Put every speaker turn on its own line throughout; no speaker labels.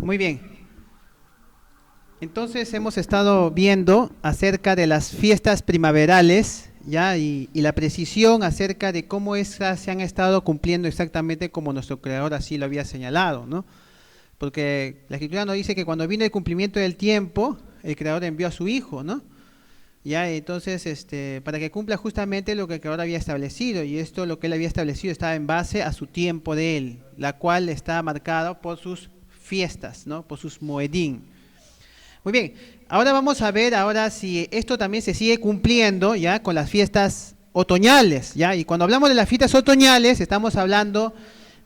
Muy bien. Entonces hemos estado viendo acerca de las fiestas primaverales, ya, y la precisión acerca de cómo esas se han estado cumpliendo exactamente como nuestro creador así lo había señalado, ¿no? Porque la escritura nos dice que cuando vino el cumplimiento del tiempo, el creador envió a su hijo, ¿no? Ya, entonces, para que cumpla justamente lo que el creador había establecido, y esto lo que él había establecido estaba en base a su tiempo de él, la cual está marcada por sus fiestas, ¿no? Por sus moedín. Muy bien, ahora vamos a ver ahora si esto también se sigue cumpliendo ya con las fiestas otoñales, ya, y cuando hablamos de las fiestas otoñales estamos hablando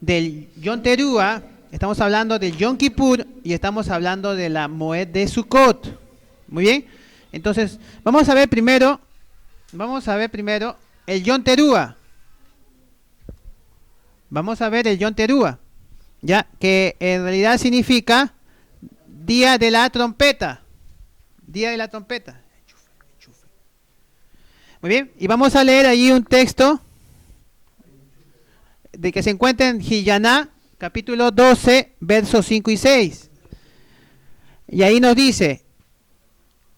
del Yom Teruah, estamos hablando del Yom Kippur y estamos hablando de la Moed de Sukkot. Muy bien, entonces vamos a ver primero el Yom Teruah. Vamos a ver el Yom Teruah, ya, que en realidad significa Día de la trompeta. Día de la trompeta. Muy bien. Y vamos a leer allí un texto de que se encuentra en Giyaná, capítulo 12, versos 5 y 6. Y ahí nos dice,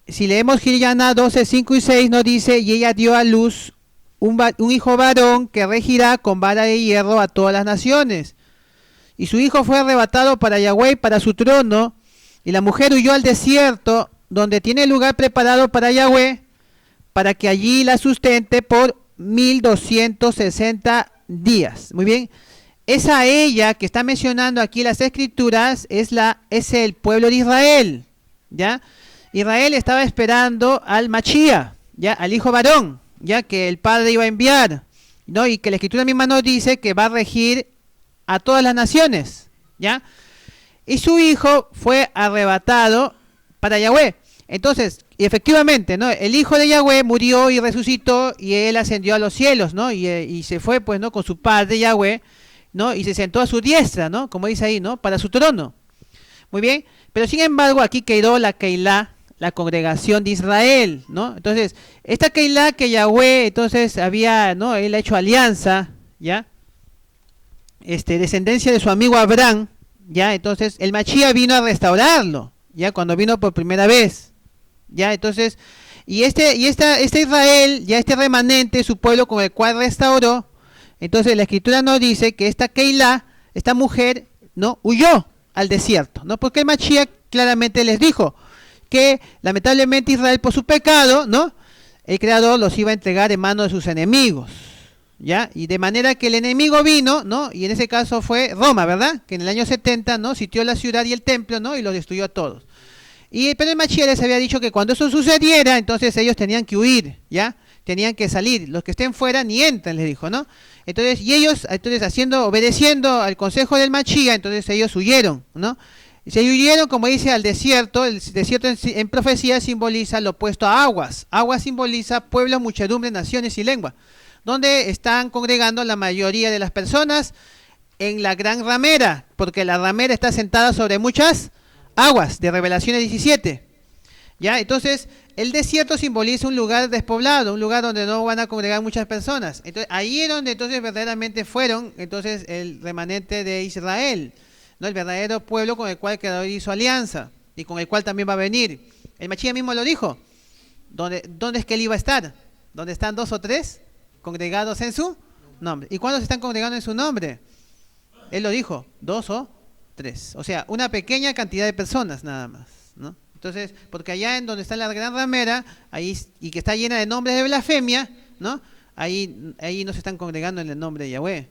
si leemos Giyaná 12, 5 y 6, nos dice, y ella dio a luz un hijo varón que regirá con vara de hierro a todas las naciones. Y su hijo fue arrebatado para Yahweh y para su trono. Y la mujer huyó al desierto, donde tiene lugar preparado para Yahweh, para que allí la sustente por 1260 días. Muy bien. Esa ella que está mencionando aquí las escrituras es el pueblo de Israel. ¿Ya? Israel estaba esperando al Mashiach, ¿ya? Al hijo varón, ya que el padre iba a enviar, ¿no? Y que la escritura misma nos dice que va a regir a todas las naciones, ¿ya? Y su hijo fue arrebatado para Yahweh. Entonces, y efectivamente, ¿no? El hijo de Yahweh murió y resucitó y él ascendió a los cielos, ¿no? Y se fue, pues, ¿no? Con su padre Yahweh, ¿no? Y se sentó a su diestra, ¿no? Como dice ahí, ¿no? Para su trono. Muy bien. Pero sin embargo, aquí quedó la Keilah, la congregación de Israel, ¿no? Entonces, esta Keilah que Yahweh, entonces, había, ¿no? Él ha hecho alianza, ¿ya? Descendencia de su amigo Abraham, ya, entonces el Mashiach vino a restaurarlo, ya, cuando vino por primera vez, ya, entonces, este Israel, ya este remanente, su pueblo con el cual restauró, entonces la escritura nos dice que esta Keilah, esta mujer, no, huyó al desierto, no, porque el Mashiach claramente les dijo que lamentablemente Israel por su pecado, no, el Creador los iba a entregar en manos de sus enemigos. ¿Ya? Y de manera que el enemigo vino, ¿no? Y en ese caso fue Roma, ¿verdad? Que en el año 70, ¿no? Sitió la ciudad y el templo, ¿no? Y los destruyó a todos. Pero el Mashiach les había dicho que cuando eso sucediera, entonces ellos tenían que huir, ¿ya? Tenían que salir. Los que estén fuera ni entran, les dijo, ¿no? Entonces, y ellos, obedeciendo al consejo del Mashiach, entonces ellos huyeron, ¿no? Y se huyeron, como dice, al desierto. El desierto en profecía simboliza lo opuesto a aguas. Agua simboliza pueblos, muchedumbre, naciones y lengua, donde están congregando la mayoría de las personas en la gran ramera, porque la ramera está sentada sobre muchas aguas, de Revelaciones 17. ¿Ya? Entonces, el desierto simboliza un lugar despoblado, un lugar donde no van a congregar muchas personas. Entonces, ahí es donde entonces verdaderamente fueron entonces el remanente de Israel, ¿no? El verdadero pueblo con el cual el Creador hizo alianza y con el cual también va a venir. El Mashiach mismo lo dijo. ¿Dónde es que él iba a estar? ¿Dónde están dos o tres congregados en su nombre? ¿Y cuándo se están congregando en su nombre? Él lo dijo, 2 o 3. O sea, una pequeña cantidad de personas nada más, ¿no? Entonces, porque allá en donde está la gran ramera, ahí, y que está llena de nombres de blasfemia, ¿no? Ahí no se están congregando en el nombre de Yahweh.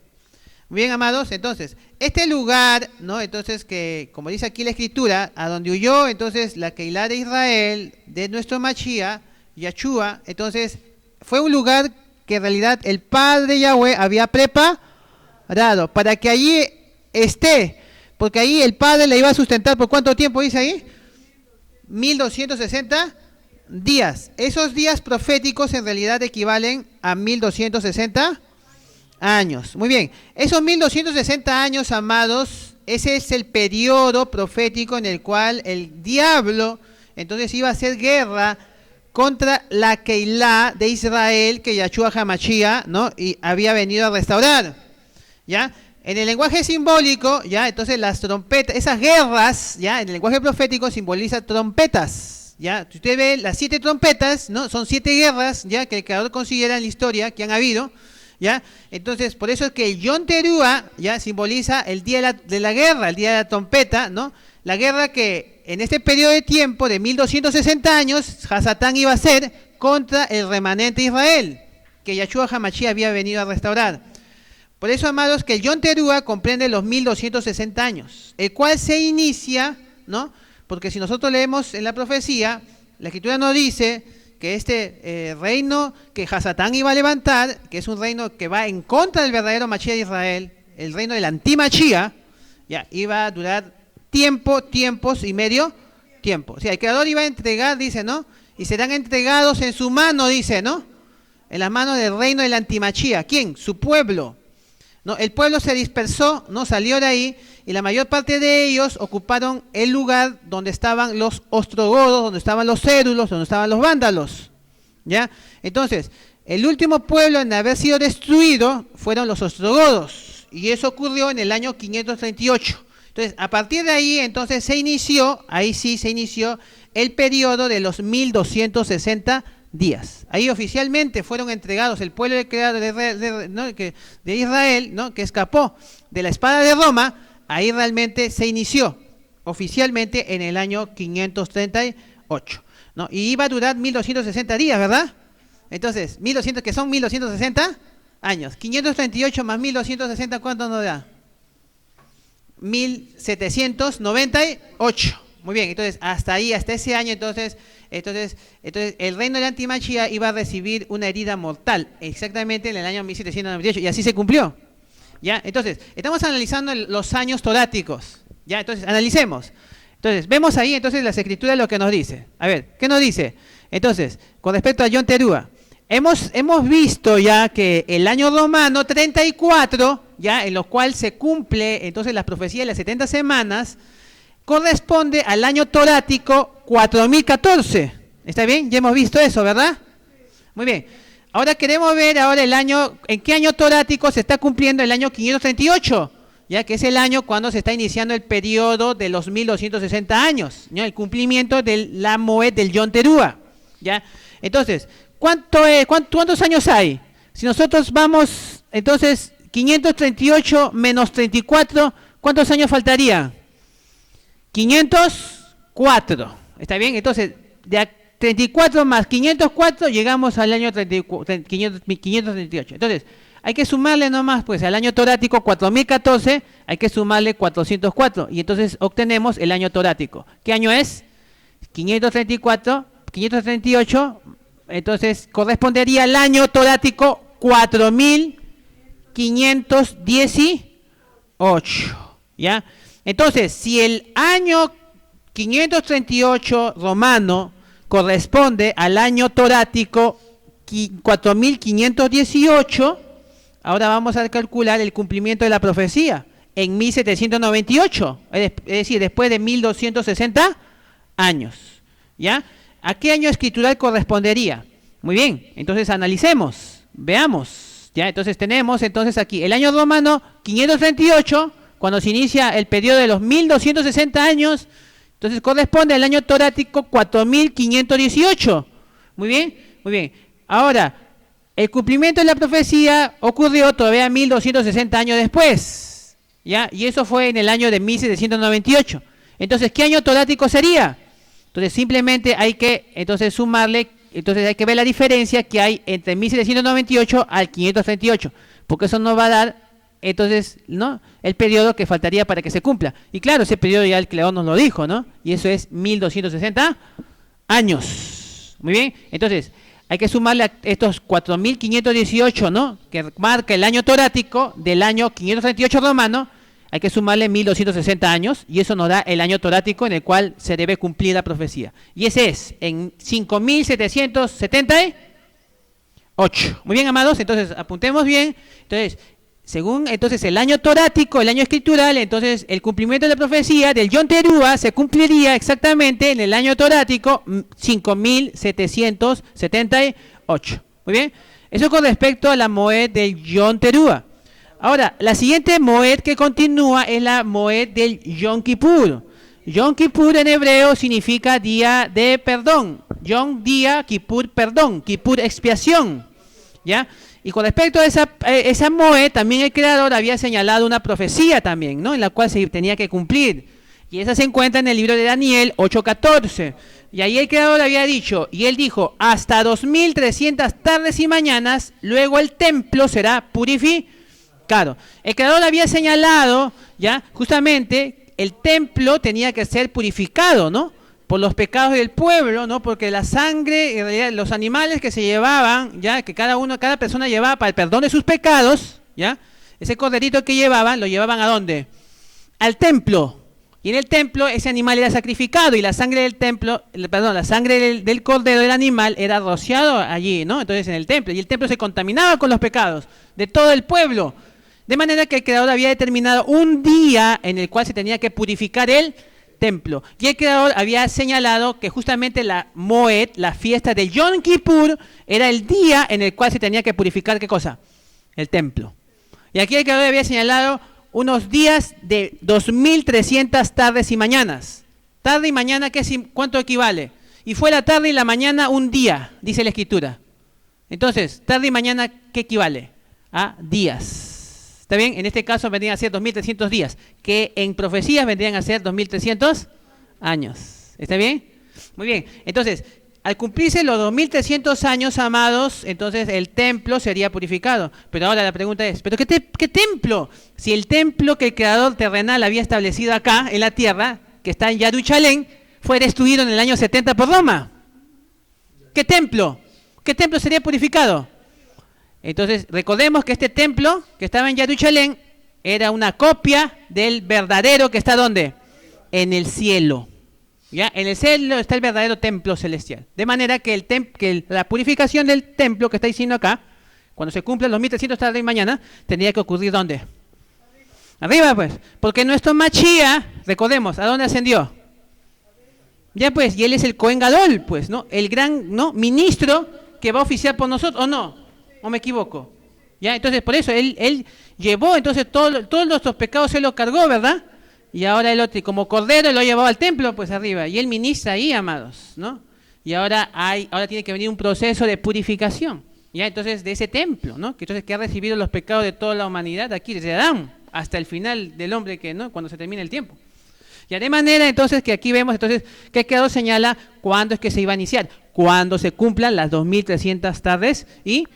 Muy bien, amados, entonces, este lugar, ¿no? Entonces, que, como dice aquí la escritura, a donde huyó, entonces, la Keilah de Israel, de nuestro Mashiach, Yahshua, entonces, fue un lugar que en realidad el Padre Yahweh había preparado para que allí esté, porque ahí el Padre le iba a sustentar. ¿Por cuánto tiempo dice ahí? 1260 días. Esos días proféticos en realidad equivalen a 1260 años. Muy bien, esos 1260 años, amados, ese es el periodo profético en el cual el diablo entonces iba a hacer guerra contra la Keilah de Israel que Yahshua HaMashiach, ¿no? Y había venido a restaurar, ¿ya? En el lenguaje simbólico, ya, entonces las trompetas, esas guerras, ya, en el lenguaje profético simboliza trompetas, ya. Si usted ve las 7 trompetas, ¿no? Son 7 guerras, ya, que el creador considera en la historia que han habido, ya. Entonces, por eso es que el Yom Teruah, ya, simboliza el día de la guerra, el día de la trompeta, ¿no? La guerra que en este periodo de tiempo de 1260 años, Hasatán iba a ser contra el remanente de Israel, que Yahshua HaMashiach había venido a restaurar. Por eso, amados, que el Yom Teruah comprende los 1260 años, el cual se inicia, ¿no? Porque si nosotros leemos en la profecía, la Escritura nos dice que este reino que Hasatán iba a levantar, que es un reino que va en contra del verdadero Mashiach de Israel, el reino del anti-Mashiach, ya iba a durar tiempos y medio tiempo. O sea, el Creador iba a entregar, dice, ¿no? Y serán entregados en su mano, dice, ¿no? En las manos del reino del anti-Mashiach. ¿Quién? Su pueblo. ¿No? El pueblo se dispersó, no salió de ahí, y la mayor parte de ellos ocuparon el lugar donde estaban los ostrogodos, donde estaban los cédulos, donde estaban los vándalos, ¿ya? Entonces, el último pueblo en haber sido destruido fueron los ostrogodos, y eso ocurrió en el año 538. Entonces, a partir de ahí, entonces se inició el periodo de los 1260 días. Ahí oficialmente fueron entregados el pueblo de Israel, ¿no? Que escapó de la espada de Roma. Ahí realmente se inició oficialmente en el año 538, ¿no? Y iba a durar 1260 días, ¿verdad? Entonces, 1200, que son 1260 años. 538 más 1260, ¿cuánto nos da? 1798. Muy bien, entonces hasta ahí, hasta ese año, entonces el reino del anti-Mashiach iba a recibir una herida mortal, exactamente en el año 1798, y así se cumplió. ¿Ya? Entonces, estamos analizando los años toráticos. ¿Ya? Entonces, analicemos. Entonces, vemos ahí entonces las escrituras lo que nos dice. A ver, ¿qué nos dice? Entonces, con respecto a Yom Teruah, hemos visto ya que el año romano 34, ya, en lo cual se cumple entonces la profecía de las 70 semanas, corresponde al año torático 4014. ¿Está bien? Ya hemos visto eso, ¿verdad? Muy bien. Ahora queremos ver el año, en qué año torático se está cumpliendo el año 538, ya que es el año cuando se está iniciando el periodo de los 1260 años, ¿ya? El cumplimiento de la Moed del Yom Teruah, ¿ya? Entonces, ¿cuántos años hay? Si nosotros vamos, entonces, 538 menos 34, ¿cuántos años faltaría? 504, ¿está bien? Entonces, de 34 más 504 llegamos al año 538. Entonces, hay que sumarle nomás, pues, al año torático 4014, hay que sumarle 404, y entonces obtenemos el año torático. ¿Qué año es? 538, entonces correspondería al año torático 4518, ¿ya? Entonces, si el año 538 romano corresponde al año torático 4518, ahora vamos a calcular el cumplimiento de la profecía en 1798, es decir, después de 1260 años, ¿ya? ¿A qué año escritural correspondería? Muy bien, entonces analicemos, veamos, ¿ya? Entonces tenemos entonces aquí el año romano 538, cuando se inicia el periodo de los 1260 años, entonces corresponde al año torático 4518. Muy bien, muy bien. Ahora, el cumplimiento de la profecía ocurrió todavía 1260 años después, ¿ya? Y eso fue en el año de 1798. Entonces, ¿qué año torático sería? Entonces, simplemente hay que sumarle, entonces hay que ver la diferencia que hay entre 1798 al 538, porque eso nos va a dar entonces, ¿no?, el periodo que faltaría para que se cumpla. Y claro, ese periodo ya el creador nos lo dijo, ¿no? Y eso es 1260 años. Muy bien, entonces hay que sumarle a estos 4518, ¿no?, que marca el año torático del año 538 romano, hay que sumarle 1260 años, y eso nos da el año torático en el cual se debe cumplir la profecía. Y ese es en 5778. Muy bien, amados, entonces apuntemos bien. Entonces, según entonces el año torático, el año escritural, entonces el cumplimiento de la profecía del Yom Teruah se cumpliría exactamente en el año torático 5778. Muy bien, eso con respecto a la Moed del Yom Teruah. Ahora, la siguiente Moed que continúa es la Moed del Yom Kippur. Yom Kippur en hebreo significa día de perdón. Yom, día, Kippur, perdón. Kippur, expiación. ¿Ya? Y con respecto a esa Moed, también el Creador había señalado una profecía también, ¿no? En la cual se tenía que cumplir. Y esa se encuentra en el libro de Daniel 8:14. Y ahí el Creador había dicho, y él dijo, hasta 2300 tardes y mañanas, luego el templo será purificado. El Creador había señalado, ya, justamente, el templo tenía que ser purificado, ¿no? Por los pecados del pueblo, ¿no? Porque la sangre, en realidad, los animales que se llevaban, ya, que cada persona llevaba para el perdón de sus pecados, ya, ese corderito que llevaban, lo llevaban ¿a dónde? Al templo. Y en el templo ese animal era sacrificado y la sangre del templo, perdón, la sangre del cordero del animal era rociado allí, ¿no? Entonces en el templo, y el templo se contaminaba con los pecados de todo el pueblo. De manera que el Creador había determinado un día en el cual se tenía que purificar el templo. Y el Creador había señalado que justamente la Moed, la fiesta del Yom Kippur, era el día en el cual se tenía que purificar, ¿qué cosa? El templo. Y aquí el Creador había señalado unos días de 2300 tardes y mañanas. Tarde y mañana, ¿cuánto equivale? Y fue la tarde y la mañana un día, dice la Escritura. Entonces, tarde y mañana, ¿qué equivale? A días. ¿Está bien? En este caso vendrían a ser 2300 días, que en profecías vendrían a ser 2300 años. ¿Está bien? Muy bien. Entonces, al cumplirse los 2300 años, amados, entonces el templo sería purificado. Pero ahora la pregunta es, ¿pero qué templo? Si el templo que el Creador terrenal había establecido acá, en la tierra, que está en Jerusalén, fue destruido en el año 70 por Roma. ¿Qué templo? ¿Qué templo sería purificado? Entonces, recordemos que este templo, que estaba en Jerusalén, era una copia del verdadero que está ¿dónde? En el cielo. ¿Ya? En el cielo está el verdadero templo celestial. De manera que, la purificación del templo que está diciendo acá, cuando se cumplen los 1300 tarde y mañana, tendría que ocurrir ¿dónde? Arriba, pues. Porque nuestro Mashiach, recordemos, ¿a dónde ascendió? Ya pues, y él es el Cohen Gadol, pues, ¿no? El gran, ¿no? Ministro que va a oficiar por nosotros, ¿o no? ¿O me equivoco? ¿Ya? Entonces, por eso, él llevó, entonces, todos nuestros pecados se los cargó, ¿verdad? Y ahora el otro, como cordero, lo llevaba al templo, pues arriba. Y él ministra ahí, amados, ¿no? Y ahora tiene que venir un proceso de purificación, ¿ya? Entonces, de ese templo, ¿no? Que ha recibido los pecados de toda la humanidad, aquí desde Adán hasta el final del hombre, ¿no? Cuando se termine el tiempo. Ya de manera, entonces, que aquí vemos, entonces, que el Creador señala cuándo es que se iba a iniciar. Cuando se cumplan las 2300 tardes y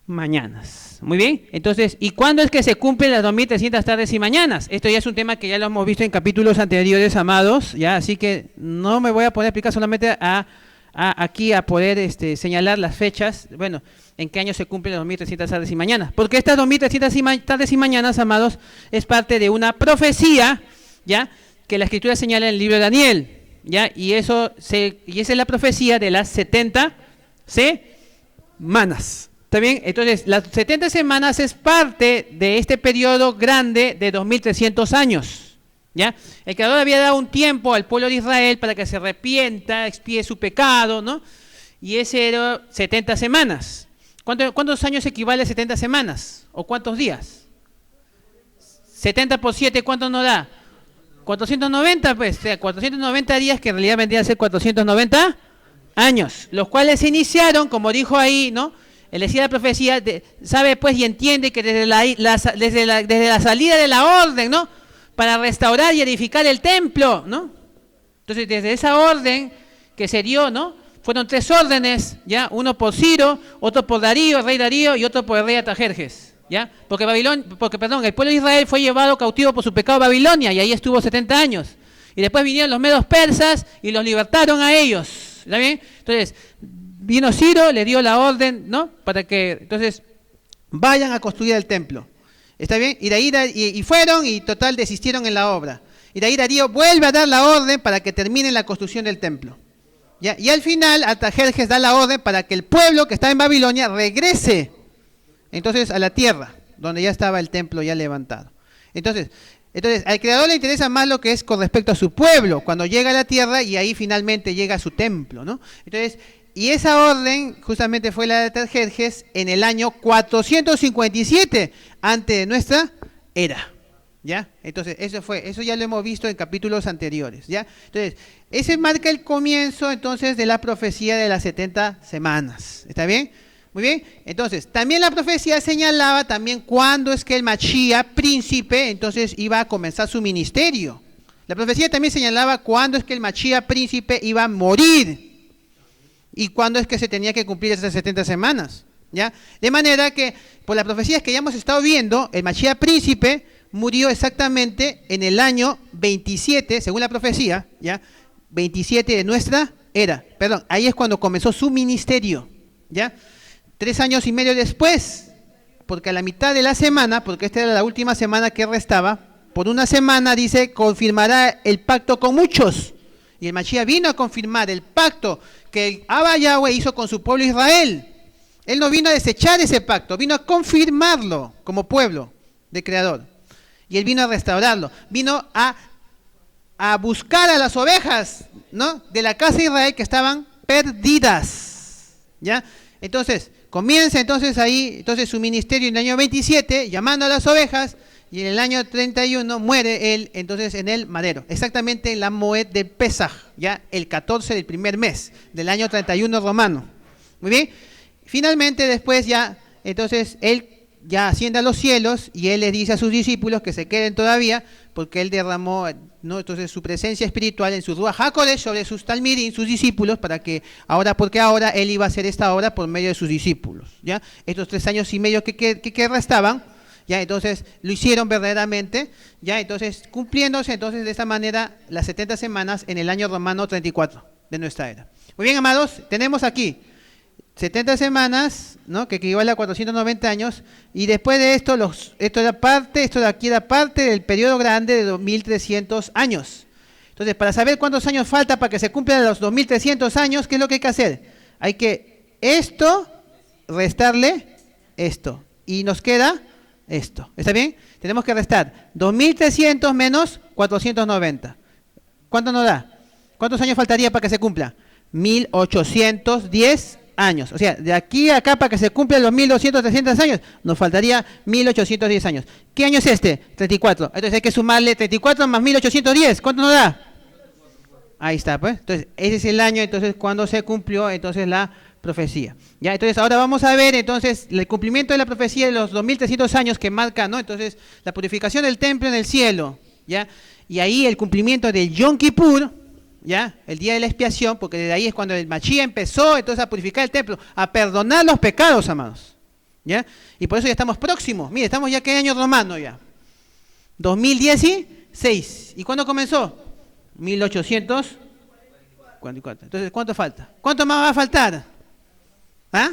mañanas. Muy bien, entonces, ¿y cuándo es que se cumplen las 2300 tardes y mañanas? Esto ya es un tema que ya lo hemos visto en capítulos anteriores, amados, ya, así que no me voy a poder explicar solamente aquí a poder señalar las fechas, bueno, en qué año se cumplen las 2300 tardes y mañanas, porque estas 2300 tardes y mañanas, amados, es parte de una profecía, ya, que la Escritura señala en el libro de Daniel, ya, y esa es la profecía de las 70 semanas. ¿Está bien? Entonces, las 70 semanas es parte de este periodo grande de 2300 años. ¿Ya? El Creador había dado un tiempo al pueblo de Israel para que se arrepienta, expíe su pecado, ¿no? Y ese era 70 semanas. ¿Cuántos años equivale a 70 semanas? ¿O cuántos días? 70 por 7, ¿cuánto nos da? 490, pues. O sea, 490 días que en realidad vendrían a ser 490 años. Los cuales se iniciaron, como dijo ahí, ¿no? Él decía la profecía, sabe pues y entiende que desde la salida de la orden, ¿no? Para restaurar y edificar el templo, ¿no? Entonces, desde esa orden que se dio, ¿no? Fueron 3 órdenes, ¿ya? Uno por Ciro, otro por Darío, el rey Darío, y otro por el rey Artajerjes, ¿ya? Porque el pueblo de Israel fue llevado cautivo por su pecado a Babilonia, y ahí estuvo 70 años. Y después vinieron los medos persas y los libertaron a ellos, ¿está bien? Entonces, vino Ciro, le dio la orden, ¿no? Para que, entonces, vayan a construir el templo. ¿Está bien? Y de ahí y fueron y total desistieron en la obra. Y de ahí Darío vuelve a dar la orden para que terminen la construcción del templo. ¿Ya? Y al final, Artajerjes da la orden para que el pueblo que está en Babilonia regrese, entonces, a la tierra, donde ya estaba el templo ya levantado. Entonces, al Creador le interesa más lo que es con respecto a su pueblo, cuando llega a la tierra y ahí finalmente llega a su templo, ¿no? Entonces, y esa orden justamente fue la de Artajerjes en el año 457 antes de nuestra era. ¿Ya? Entonces, eso ya lo hemos visto en capítulos anteriores, ¿ya? Entonces, ese marca el comienzo entonces de la profecía de las 70 semanas. ¿Está bien? Muy bien. Entonces, también la profecía señalaba también cuándo es que el Mashiach príncipe entonces iba a comenzar su ministerio. La profecía también señalaba cuándo es que el Mashiach príncipe iba a morir y cuándo es que se tenía que cumplir esas 70 semanas, ¿ya? De manera que, por las profecías que ya hemos estado viendo, el Mashiach príncipe murió exactamente en el año 27, según la profecía, ¿ya? 27 de nuestra era. Perdón, ahí es cuando comenzó su ministerio, ¿ya? 3 años y medio después, porque a la mitad de la semana, porque esta era la última semana que restaba, por una semana dice, confirmará el pacto con muchos. Y el Mashiach vino a confirmar el pacto que el Abba Yahweh hizo con su pueblo Israel. Él no vino a desechar ese pacto, vino a confirmarlo como pueblo de Creador. Y él vino a restaurarlo, vino a buscar a las ovejas, ¿no?, de la casa de Israel que estaban perdidas, ¿ya? Entonces, comienza entonces ahí entonces su ministerio en el año 27, llamando a las ovejas, y en el año 31 muere él entonces en el madero, exactamente en la Moed de Pesaj, ya el 14 del primer mes del año 31 romano. Muy bien, finalmente después ya, entonces él ya asciende a los cielos y él les dice a sus discípulos que se queden todavía porque él derramó, ¿no?, entonces su presencia espiritual en su Ruach HaKodesh sobre sus talmidim, sus discípulos, para que porque ahora él iba a hacer esta obra por medio de sus discípulos, ¿ya? Estos 3 años y medio que restaban, ya, entonces lo hicieron verdaderamente, ya, entonces cumpliéndose entonces de esta manera las 70 semanas en el año romano 34 de nuestra era. Muy bien, amados, tenemos aquí 70 semanas, ¿no?, que equivale a 490 años, y después de esto, esto de aquí era parte del periodo grande de 2300 años. Entonces, para saber cuántos años falta para que se cumplan los 2300 años, ¿qué es lo que hay que hacer? Hay que restarle esto, y nos queda esto. ¿Está bien? Tenemos que restar 2300 menos 490. ¿Cuánto nos da? ¿Cuántos años faltaría para que se cumpla? 1810 años. O sea, de aquí a acá para que se cumplan los 1200, 300 años, nos faltaría 1810 años. ¿Qué año es este? 34. Entonces hay que sumarle 34 más 1810. ¿Cuánto nos da? Ahí está, pues. Entonces, ese es el año entonces cuando se cumplió entonces la profecía. Ya, entonces ahora vamos a ver entonces el cumplimiento de la profecía de los 2300 años que marca, ¿no? Entonces, la purificación del templo en el cielo, ¿ya? Y ahí el cumplimiento del Yom Kippur, ¿ya? El día de la expiación, porque desde ahí es cuando el Mashiach empezó entonces a purificar el templo, a perdonar los pecados, amados, ¿ya? Y por eso ya estamos próximos. Mire, estamos ya, ¿qué año romano ya? 2016. ¿Y cuándo comenzó? 1844. Entonces, ¿cuánto falta? ¿Cuánto más va a faltar? ¿Ah?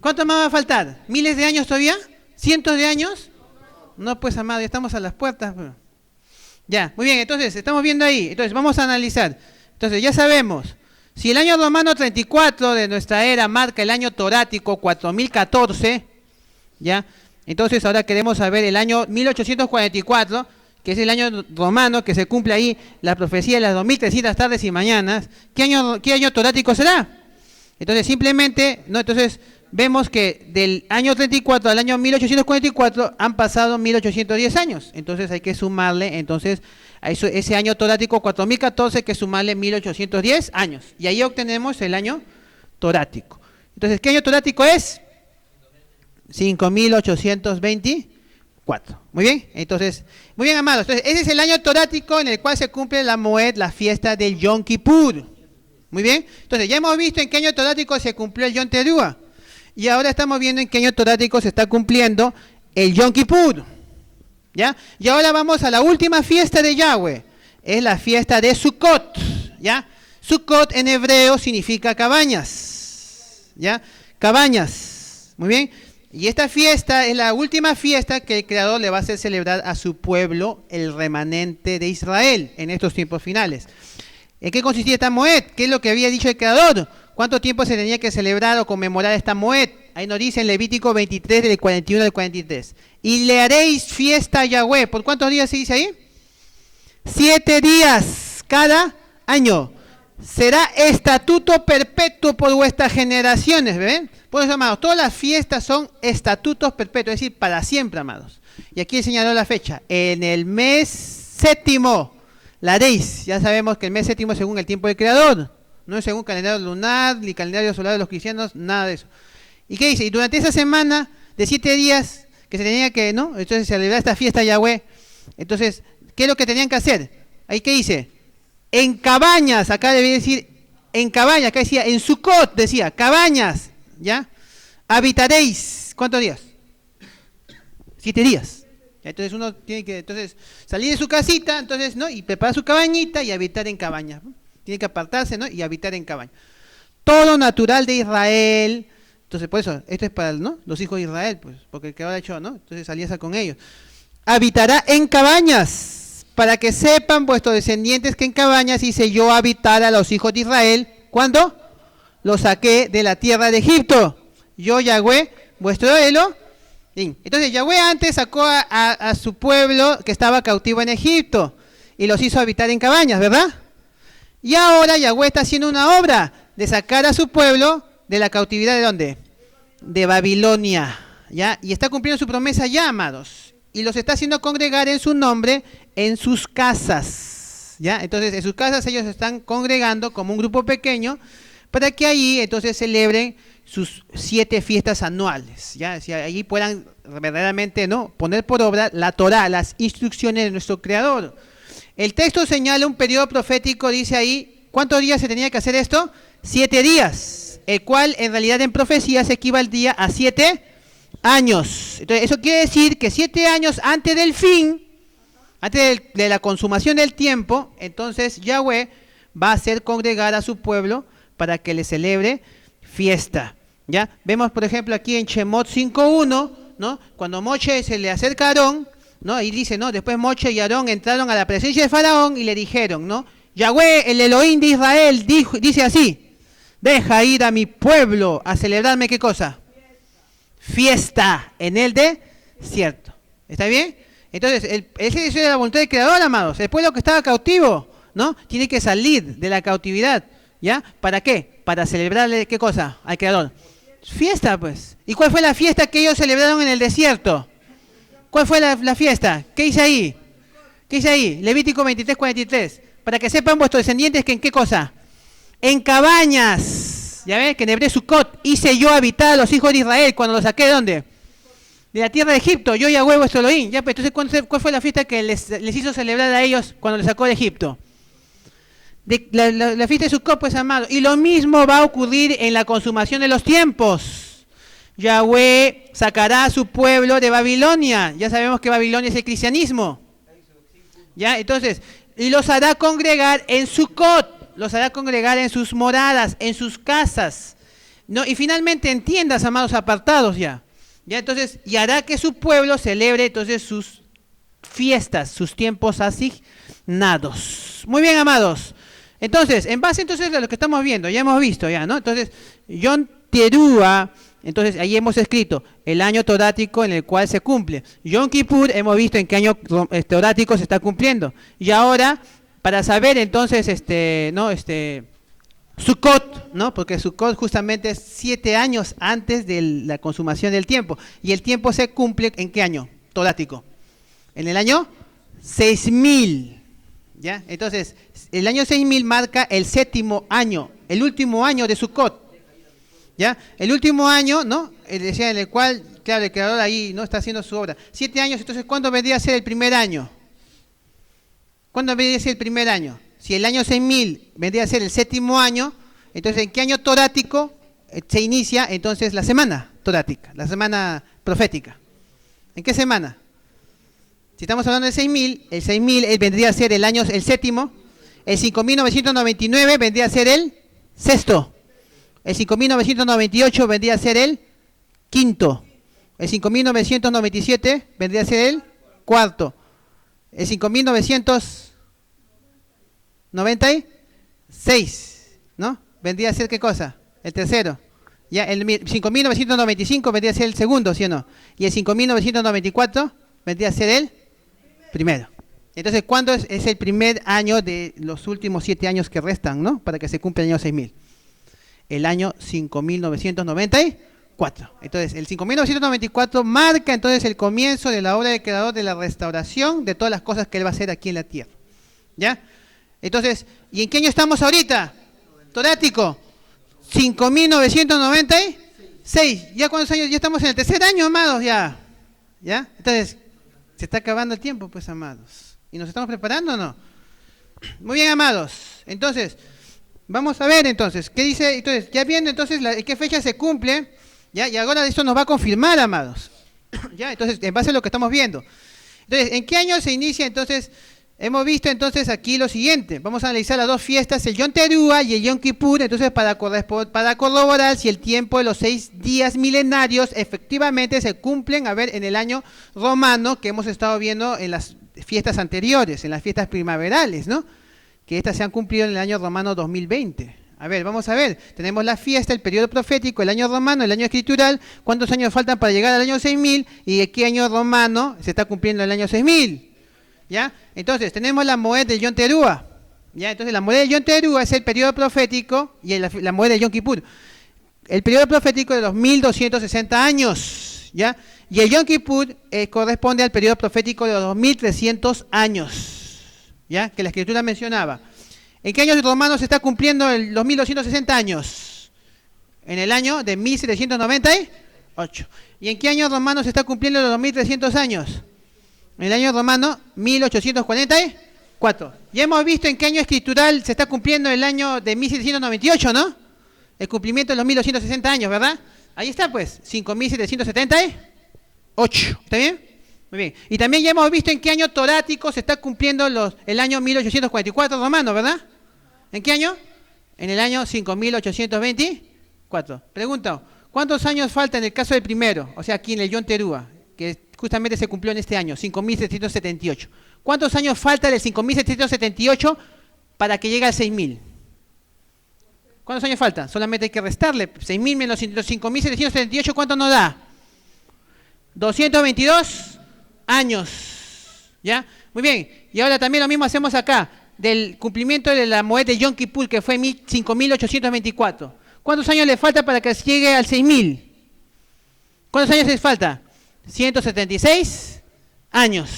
¿Cuánto más va a faltar? ¿Miles de años todavía? ¿Cientos de años? No, pues, amado, ya estamos a las puertas. Ya, muy bien, entonces, estamos viendo ahí. Entonces, vamos a analizar. Entonces, ya sabemos, si el año romano 34 de nuestra era marca el año torático 4014, ¿ya? Entonces, ahora queremos saber el año 1844, que es el año romano, que se cumple ahí la profecía de las 2300 tardes y mañanas. ¿Qué año torático será? Entonces, simplemente, ¿no? Entonces, vemos que del año 34 al año 1844 han pasado 1810 años. Entonces, hay que sumarle, entonces, a eso, ese año torático 4014, que sumarle 1810 años. Y ahí obtenemos el año torático. Entonces, ¿qué año torático es? 5824. Muy bien, entonces, muy bien, amados. Entonces, ese es el año torático en el cual se cumple la Moed, la fiesta del Yom Kippur. Muy bien, entonces ya hemos visto en qué año torático se cumplió el Yom Teruah. Y ahora estamos viendo en qué año torático se está cumpliendo el Yom Kippur. ¿Ya? Y ahora vamos a la última fiesta de Yahweh. Es la fiesta de Sukkot. ¿Ya? Sukkot en hebreo significa cabañas. ¿Ya? Cabañas. Muy bien. Y esta fiesta es la última fiesta que el Creador le va a hacer celebrar a su pueblo, el remanente de Israel, en estos tiempos finales. ¿En qué consistía esta Moed? ¿Qué es lo que había dicho el Creador? ¿Cuánto tiempo se tenía que celebrar o conmemorar esta Moed? Ahí nos dice en Levítico 23, del 41 al 43. Y le haréis fiesta a Yahweh. ¿Por cuántos días se dice ahí? 7 días cada año. será estatuto perpetuo por vuestras generaciones, ¿ven? Por eso, amados, todas las fiestas son estatutos perpetuos, es decir, para siempre, amados. Y aquí señaló la fecha, en el mes séptimo, la haréis. Ya sabemos que el mes séptimo es según el tiempo del Creador, no es según calendario lunar, ni calendario solar de los cristianos, nada de eso. ¿Y qué dice? Y durante esa semana de 7 días que se tenía que, ¿no? Entonces se celebraba esta fiesta Yahweh. Entonces, ¿qué es lo que tenían que hacer? Ahí, ¿qué dice? En cabañas, acá debía decir en cabañas, acá decía en Sucot, decía cabañas, ¿ya? Habitaréis, ¿cuántos días? 7 días. Entonces uno tiene que salir de su casita, entonces, ¿no? Y preparar su cabañita y habitar en cabañas, ¿no? Tiene que apartarse, ¿no? Y habitar en cabaña. Todo natural de Israel. Entonces, por eso, esto es para, ¿no? Los hijos de Israel, pues, porque el que ha hecho, ¿no? Entonces alianza con ellos. Habitará en cabañas, para que sepan vuestros descendientes que en cabañas hice yo habitar a los hijos de Israel. ¿Cuándo? Los saqué de la tierra de Egipto. Yo, Yahweh, vuestro Elo. Entonces, Yahweh antes sacó a su pueblo que estaba cautivo en Egipto y los hizo habitar en cabañas, ¿verdad? Y ahora Yahweh está haciendo una obra de sacar a su pueblo de la cautividad, ¿de dónde? De Babilonia, ¿ya? Y está cumpliendo su promesa ya, amados. Y los está haciendo congregar en su nombre en sus casas, ¿ya? Entonces, en sus casas ellos están congregando como un grupo pequeño para que allí, entonces, celebren sus 7 fiestas anuales, ¿ya? Si allí puedan verdaderamente, ¿no? Poner por obra la Torá, las instrucciones de nuestro Creador. El texto señala un periodo profético, dice ahí, ¿cuántos días se tenía que hacer esto? 7 días, el cual en realidad en profecía se equivaldría a 7 años. Entonces, eso quiere decir que 7 años antes del fin, antes de la consumación del tiempo, entonces Yahweh va a hacer congregar a su pueblo para que le celebre fiesta. ¿Ya? Vemos, por ejemplo, aquí en Shemot 5.1, ¿no? Cuando Moche se le acerca a Aarón, ¿no? Y dice, ¿no? Después Moche y Aarón entraron a la presencia de Faraón y le dijeron, ¿no? Yahweh, el Elohim de Israel, dice así, deja ir a mi pueblo a celebrarme, ¿qué cosa? Fiesta en el desierto. ¿Está bien? Entonces, ese es la voluntad del Creador, amados. El pueblo que estaba cautivo, ¿no? Tiene que salir de la cautividad, ¿ya? ¿Para qué? Para celebrarle, ¿qué cosa? Al Creador. Fiesta, pues. ¿Y cuál fue la fiesta que ellos celebraron en el desierto? ¿Cuál fue la fiesta? ¿Qué dice ahí? ¿Qué dice ahí? Levítico 23:43. Para que sepan vuestros descendientes que en qué cosa. En cabañas. ¿Ya ven? Que en hebreo Sucot hice yo habitar a los hijos de Israel cuando los saqué de ¿dónde? De la tierra de Egipto. Yo Yahweh vuestro Elohim. ¿Ya? Pues, entonces, ¿cuál fue la fiesta que les hizo celebrar a ellos cuando les sacó de Egipto? La fiesta de Sucot, pues, amado. Y lo mismo va a ocurrir en la consumación de los tiempos. Yahweh sacará a su pueblo de Babilonia. Ya sabemos que Babilonia es el cristianismo. ¿Ya? Entonces, y los hará congregar en Sucot. Los hará congregar en sus moradas, en sus casas. ¿No? Y finalmente en tiendas, amados, apartados ya. Ya, entonces, y hará que su pueblo celebre entonces sus fiestas, sus tiempos asignados. Muy bien, amados. Entonces, en base entonces a lo que estamos viendo, ya hemos visto ya, ¿no? Entonces, Yom Teruah, entonces ahí hemos escrito el año torático en el cual se cumple. Yom Kippur, hemos visto en qué año torático se está cumpliendo. Y ahora, para saber entonces, Sukkot, ¿no? Porque Sukkot justamente es 7 años antes de la consumación del tiempo. Y el tiempo se cumple ¿en qué año torático? En el año 6000. ¿Ya? Entonces, el año 6000 marca el 7º año, el último año de Sukkot. ¿Ya? El último año, ¿no? Decía en el cual, claro, el creador ahí no está haciendo su obra. 7 años, entonces, ¿cuándo vendría a ser el primer año? ¿Cuándo vendría a ser el primer año? Si el año 6000 vendría a ser el 7º año, entonces, ¿en qué año torático se inicia entonces la semana torática, la semana profética? ¿En qué semana? Si estamos hablando del 6000, el 6000 vendría a ser el año, el 7º, el 5999 vendría a ser el 6º, el 5998 vendría a ser el 5º, el 5997 vendría a ser el 4º, el 5996, ¿no? Vendría a ser ¿qué cosa? El 3º. Ya, el 5995 vendría a ser el 2º, ¿sí o no? Y el 5994 vendría a ser el 1º. Entonces, ¿cuándo es el primer año de los últimos 7 años que restan, ¿no? Para que se cumpla el año 6000. El año 5994. Entonces, el 5994 marca entonces el comienzo de la obra del Creador de la restauración de todas las cosas que Él va a hacer aquí en la tierra. ¿Ya? Entonces, ¿y en qué año estamos ahorita? Torático. 5996. ¿Ya cuántos años? Ya estamos en el tercer año, amados, ya. ¿Ya? Entonces, se está acabando el tiempo, pues, amados. ¿Y nos estamos preparando o no? Muy bien, amados. Entonces, vamos a ver entonces, ¿qué dice? Entonces, ya viendo entonces qué fecha se cumple, ¿ya? Y ahora esto nos va a confirmar, amados. ¿Ya? Entonces, en base a lo que estamos viendo. Entonces, ¿en qué año se inicia entonces? Hemos visto entonces aquí lo siguiente. Vamos a analizar las dos fiestas, el Yom Teruah y el Yom Kippur, entonces para corroborar si el tiempo de los 6 días milenarios efectivamente se cumplen, a ver, en el año romano que hemos estado viendo en las fiestas anteriores, en las fiestas primaverales, ¿no? Que estas se han cumplido en el año romano 2020. A ver, vamos a ver, tenemos la fiesta, el periodo profético, el año romano, el año escritural, cuántos años faltan para llegar al año 6000 y de qué año romano se está cumpliendo el año 6000. ¿Ya? Entonces, tenemos la Moed del Yom Teruah. ¿Ya? Entonces, la Moed del Yom Teruah es el periodo profético y la Moed del Yom Kippur. El periodo profético de los 1260 años. ¿Ya? Y el Yom Kippur corresponde al periodo profético de los 2300 años. ¿Ya? Que la Escritura mencionaba. ¿En qué año romano se está cumpliendo los 1260 años? En el año de 1798. ¿Y en qué año romano se está cumpliendo los 2300 años? En el año romano 1844. Ya hemos visto en qué año escritural se está cumpliendo el año de 1798, ¿no? El cumplimiento de los 1260 años, ¿verdad? Ahí está, pues, 5778. ¿Está bien? Muy bien. Y también ya hemos visto en qué año torático se está cumpliendo el año 1844 romano, ¿verdad? ¿En qué año? En el año 5824. Pregunta, ¿cuántos años falta en el caso del primero? O sea, aquí en el Yom Teruah, que justamente se cumplió en este año, 5778. ¿Cuántos años falta del 5778 para que llegue al 6000? ¿Cuántos años faltan? Solamente hay que restarle. 6000 menos los 5778, ¿cuánto nos da? 222 años. ¿Ya? Muy bien. Y ahora también lo mismo hacemos acá, del cumplimiento de la Moed de Yom Kippur, que fue 5824. ¿Cuántos años le falta para que llegue al 6000? ¿Cuántos años les falta? 176 años.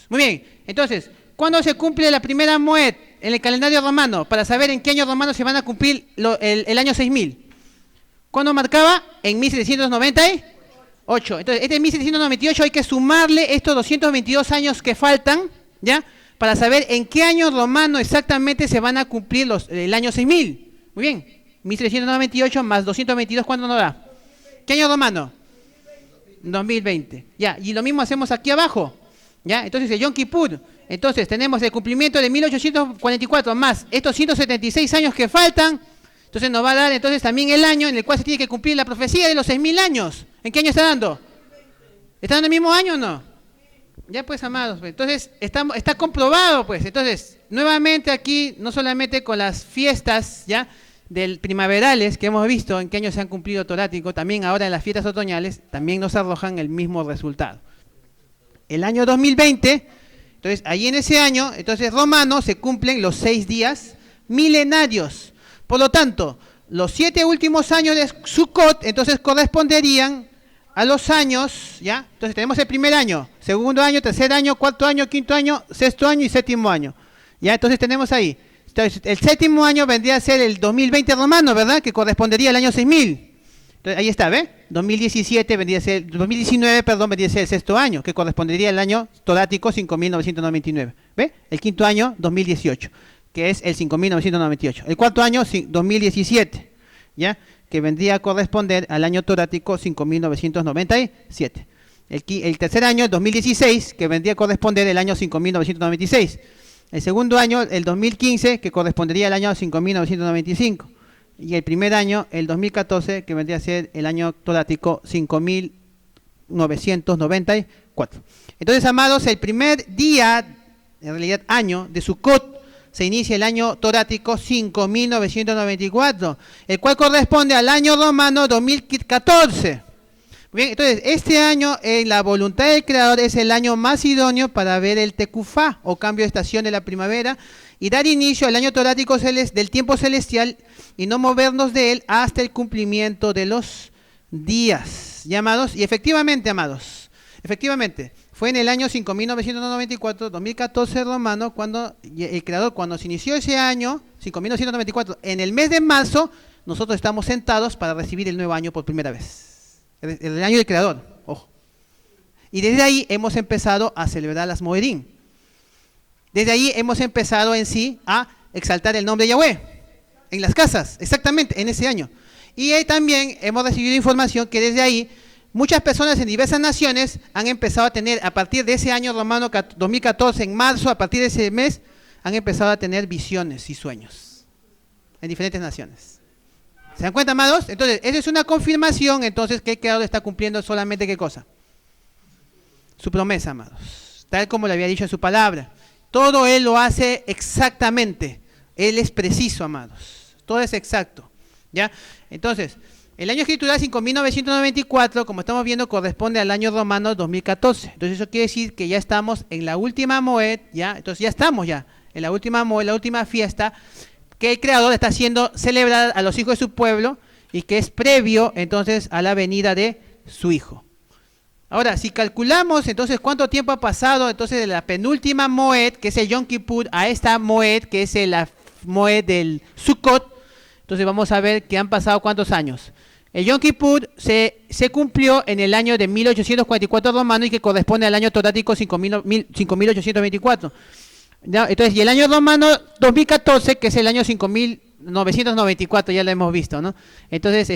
Muy bien, entonces, ¿cuándo se cumple la primera Moed en el calendario romano? Para saber en qué año romano se van a cumplir el año 6000. ¿Cuándo marcaba? En 1798. Entonces, este 1798 hay que sumarle estos 222 años que faltan, ¿ya? Para saber en qué año romano exactamente se van a cumplir el año 6000. Muy bien, 1798 más 222, ¿cuánto nos da? ¿Qué año romano? 2020. Ya, y lo mismo hacemos aquí abajo. Ya, entonces el Yom Kippur. Entonces tenemos el cumplimiento de 1844 más estos 176 años que faltan. Entonces nos va a dar entonces también el año en el cual se tiene que cumplir la profecía de los 6000 años. ¿En qué año está dando? ¿Está dando el mismo año o no? Ya pues, amados, entonces está comprobado, pues. Entonces, nuevamente aquí, no solamente con las fiestas, ya, del primaverales que hemos visto en qué años se han cumplido torático, también ahora en las fiestas otoñales, también nos arrojan el mismo resultado. El año 2020, entonces ahí en ese año, entonces romano, se cumplen los 6 días milenarios. Por lo tanto, los 7 últimos años de Sukkot, entonces corresponderían a los años, ¿ya? Entonces tenemos el primer año, segundo año, tercer año, cuarto año, quinto año, sexto año y séptimo año. ¿Ya? Entonces tenemos ahí. Entonces, el séptimo año vendría a ser el 2020 romano, ¿verdad? Que correspondería al año 6000. Entonces, ahí está, ¿ve? 2017 vendría a ser, 2019, perdón, vendría a ser el sexto año, que correspondería al año torático 5999. ¿Ve? El quinto año, 2018, que es el 5998. El cuarto año, 2017, ¿ya? Que vendría a corresponder al año torático 5997. El tercer año, 2016, que vendría a corresponder al año 5996. El segundo año, el 2015, que correspondería al año 5995. Y el primer año, el 2014, que vendría a ser el año torático 5994. Entonces, amados, el primer día, en realidad año, de Sukkot, se inicia el año torático 5994, el cual corresponde al año romano 2014. Bien, entonces, este año, en la voluntad del Creador, es el año más idóneo para ver el Tekufá, o cambio de estación de la primavera, y dar inicio al año torático del tiempo celestial, y no movernos de él hasta el cumplimiento de los días, ¿ya, amados? Y efectivamente, amados, efectivamente, fue en el año 5994, 2014 romano, cuando el Creador, cuando se inició ese año, 5994, en el mes de marzo, nosotros estamos sentados para recibir el nuevo año por primera vez. El año del Creador, ojo. Y desde ahí hemos empezado a celebrar las Moedim. Desde ahí hemos empezado en sí a exaltar el nombre de Yahweh en las casas, exactamente, en ese año. Y ahí también hemos recibido información que desde ahí muchas personas en diversas naciones han empezado a tener, a partir de ese año romano 2014, en marzo, a partir de ese mes, han empezado a tener visiones y sueños en diferentes naciones. ¿Se dan cuenta, amados? Entonces, esa es una confirmación, entonces, que el Creador está cumpliendo solamente, ¿qué cosa? Su promesa, amados. Tal como le había dicho en su palabra. Todo Él lo hace exactamente. Él es preciso, amados. Todo es exacto. ¿Ya? Entonces, el año escritural 5994, como estamos viendo, corresponde al año romano 2014. Entonces, eso quiere decir que ya estamos en la última Moed, ¿ya? Entonces, ya estamos ya en la última Moed, la última fiesta, que el Creador está haciendo celebrar a los hijos de su pueblo y que es previo entonces a la venida de su Hijo. Ahora, si calculamos entonces cuánto tiempo ha pasado entonces de la penúltima Moed, que es el Yom Kippur, a esta Moed, que es la Moed del Sukkot, entonces vamos a ver que han pasado cuántos años. El Yom Kippur se cumplió en el año de 1844 romano y que corresponde al año torático 5824. ¿Ya? Entonces, y el año romano 2014, que es el año 5994, ya lo hemos visto, ¿no? Entonces,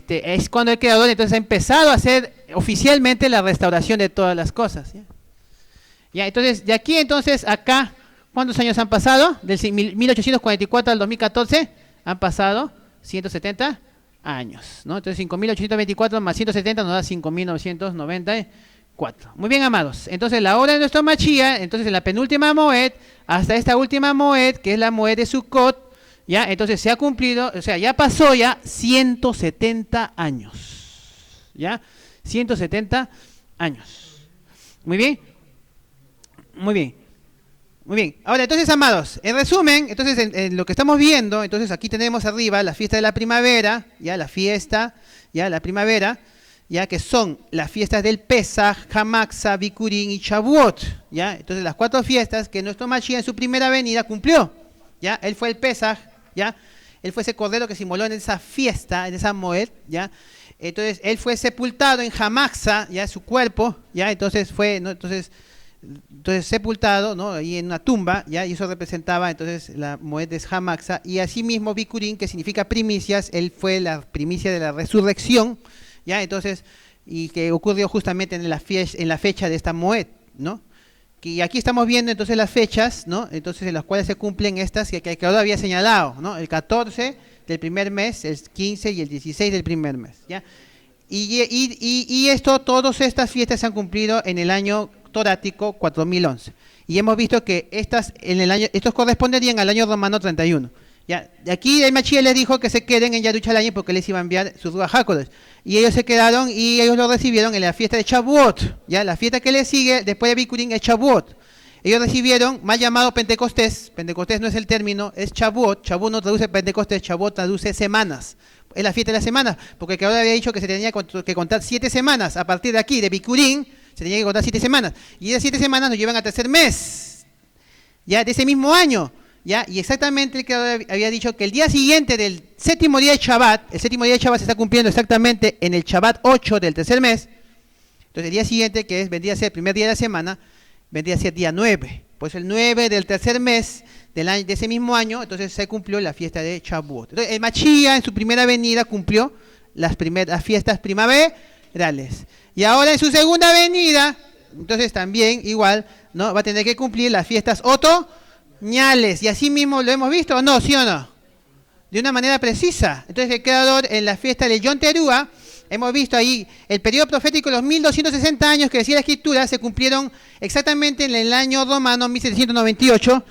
es cuando el Creador entonces ha empezado a hacer oficialmente la restauración de todas las cosas. ¿Ya? Ya, entonces, de aquí entonces acá, ¿cuántos años han pasado? Del 1844 al 2014 han pasado 170 años, ¿no? Entonces, 5824 más 170 nos da 5994. Muy bien, amados. Entonces, la hora de nuestro Mashiach, entonces en la penúltima Moed, hasta esta última Moed, que es la Moed de Sukkot, ya, entonces se ha cumplido, o sea, ya pasó ya 170 años. ¿Ya? 170 años. Muy bien. Muy bien. Muy bien. Ahora, entonces, amados, en resumen, entonces, en lo que estamos viendo, entonces aquí tenemos arriba la fiesta de la primavera, ya, la fiesta, ya, la primavera, ya, que son las fiestas del Pesaj, Hamaxa, Bikurim y Shavuot, ya, entonces las 4 fiestas que nuestro Mashiach en su primera venida cumplió, ya, él fue el Pesaj, ya, él fue ese cordero que se inmoló en esa fiesta, en esa Moed, ya, entonces él fue sepultado en Hamaxa, ya, su cuerpo, ya, entonces fue, ¿no? entonces sepultado, ¿no? Ahí en una tumba, ya, y eso representaba entonces la Moed de Hamaxa, y asimismo Bikurim, que significa primicias, él fue la primicia de la resurrección, ya, entonces, y que ocurrió justamente en la fecha de esta Moed, ¿no? Y aquí estamos viendo entonces las fechas, ¿no? Entonces, en las cuales se cumplen estas que el Creador había señalado, ¿no? El 14 del primer mes, el 15 y el 16 del primer mes, ¿ya? Y todas estas fiestas se han cumplido en el año torático 4011. Y hemos visto que estos corresponderían al año romano 31. Ya, de aquí el Mashiach les dijo que se queden en Yerushalayim porque les iba a enviar sus Ruach HaKodesh. Y ellos se quedaron y ellos lo recibieron en la fiesta de Shavuot. Ya, la fiesta que les sigue después de Bikurim es Shavuot. Ellos recibieron, mal llamado Pentecostés. Pentecostés no es el término, es Shavuot. Shavuot no traduce Pentecostés, Shavuot traduce semanas. Es la fiesta de las semanas, porque el Creador había dicho que se tenía que contar 7 semanas. A partir de aquí, de Bikurim, se tenía que contar 7 semanas. Y esas 7 semanas nos llevan al tercer mes, ya, de ese mismo año. ¿Ya? Y exactamente el Creador había dicho que el día siguiente del séptimo día de Shabbat, el séptimo día de Shabbat se está cumpliendo exactamente en el Shabbat 8 del tercer mes. Entonces el día siguiente, que vendría a ser el primer día de la semana, vendría a ser día 9. Pues el 9 del tercer mes de ese mismo año, entonces se cumplió la fiesta de Shavuot. Entonces el Mashiach en su primera venida cumplió las fiestas primaverales. Y ahora en su segunda venida, entonces también igual, ¿no? Va a tener que cumplir las fiestas otoñales, y así mismo lo hemos visto, ¿o no? ¿Sí o no? De una manera precisa. Entonces el Creador en la fiesta de Yom Teruah, hemos visto ahí el periodo profético, los 1260 años que decía la Escritura, se cumplieron exactamente en el año romano 1798,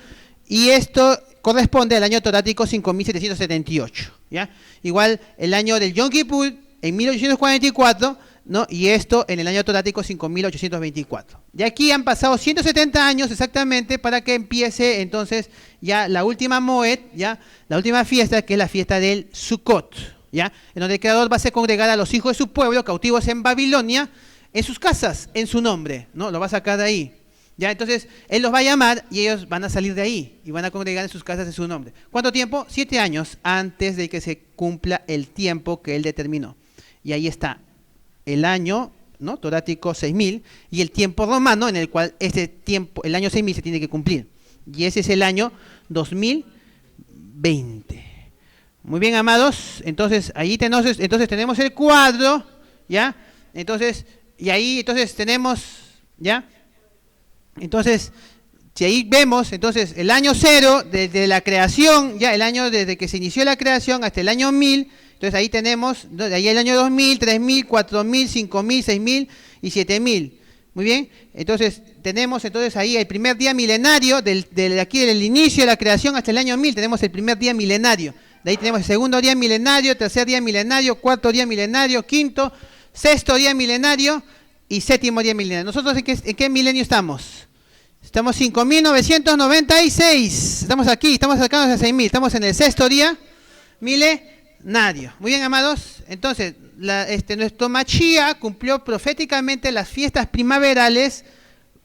y esto corresponde al año torático 5778, ¿ya? Igual el año del Yom Kippur, en 1844, ¿no? Y esto en el año torático 5824. De aquí han pasado 170 años exactamente para que empiece entonces ya la última Moed, ya la última fiesta, que es la fiesta del Sukkot, ya, en donde el Creador va a hacer congregar a los hijos de su pueblo cautivos en Babilonia en sus casas, en su nombre, ¿no? Lo va a sacar de ahí. Ya, entonces él los va a llamar y ellos van a salir de ahí y van a congregar en sus casas en su nombre. ¿Cuánto tiempo? 7 años antes de que se cumpla el tiempo que él determinó. Y ahí está el año, ¿no? Torático 6000 y el tiempo romano en el cual ese tiempo, el año 6000 se tiene que cumplir. Y ese es el año 2020. Muy bien, amados. Entonces ahí tenemos el cuadro, ¿ya? Entonces, y ahí entonces tenemos, ¿ya? Entonces, si ahí vemos, entonces el año 0, desde la creación, ya el año desde que se inició la creación hasta el año 1000, entonces ahí tenemos, de ahí el año 2000, 3000, 4000, 5000, 6000 y 7000. Muy bien, entonces tenemos entonces ahí el primer día milenario, aquí del inicio de la creación hasta el año 1000, tenemos el primer día milenario. De ahí tenemos el segundo día milenario, tercer día milenario, cuarto día milenario, quinto, sexto día milenario y séptimo día milenario. ¿Nosotros en qué milenio estamos? Estamos 5996. Estamos aquí, estamos acercándonos a 6000. Estamos en el sexto día milenario. Muy bien, amados. Entonces, nuestro Mashiach cumplió proféticamente las fiestas primaverales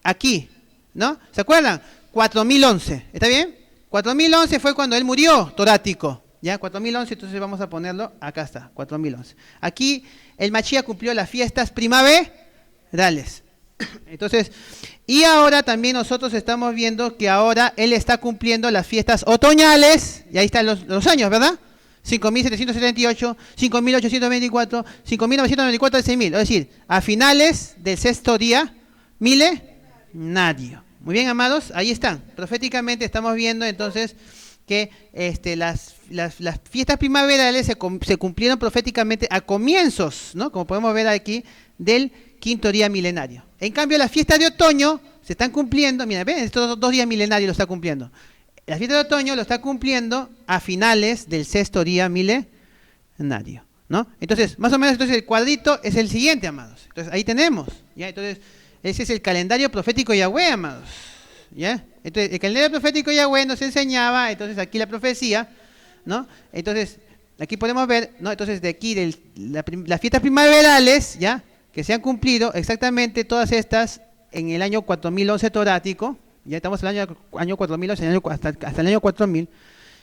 aquí, ¿no? ¿Se acuerdan? 4011. ¿Está bien? 4011 fue cuando él murió, torático. ¿Ya? 4011, entonces vamos a ponerlo. Acá está, 4011. Aquí el Mashiach cumplió las fiestas primaverales. Entonces, y ahora también nosotros estamos viendo que ahora él está cumpliendo las fiestas otoñales, y ahí están los años, ¿verdad? 5.778, 5.824, 5.994 y 6.000, es decir, a finales del sexto día milenario. Muy bien, amados, ahí están. Proféticamente estamos viendo entonces que las fiestas primaverales se cumplieron proféticamente a comienzos, ¿no? Como podemos ver aquí, del quinto día milenario. En cambio, las fiestas de otoño se están cumpliendo, mira, ven, estos 2 días milenarios lo está cumpliendo. La fiesta de otoño lo está cumpliendo a finales del sexto día milenario, ¿no? Entonces, más o menos, entonces el cuadrito es el siguiente, amados. Entonces, ahí tenemos, ¿ya? Entonces, ese es el calendario profético Yahweh, amados, ¿ya? Entonces, el calendario profético Yahweh nos enseñaba, entonces aquí la profecía, ¿no? Entonces, aquí podemos ver, ¿no? Entonces, de aquí, las fiestas primaverales, ¿ya? Que se han cumplido exactamente todas estas en el año 4011 torático, ya estamos en el año 4011, hasta el año 4000,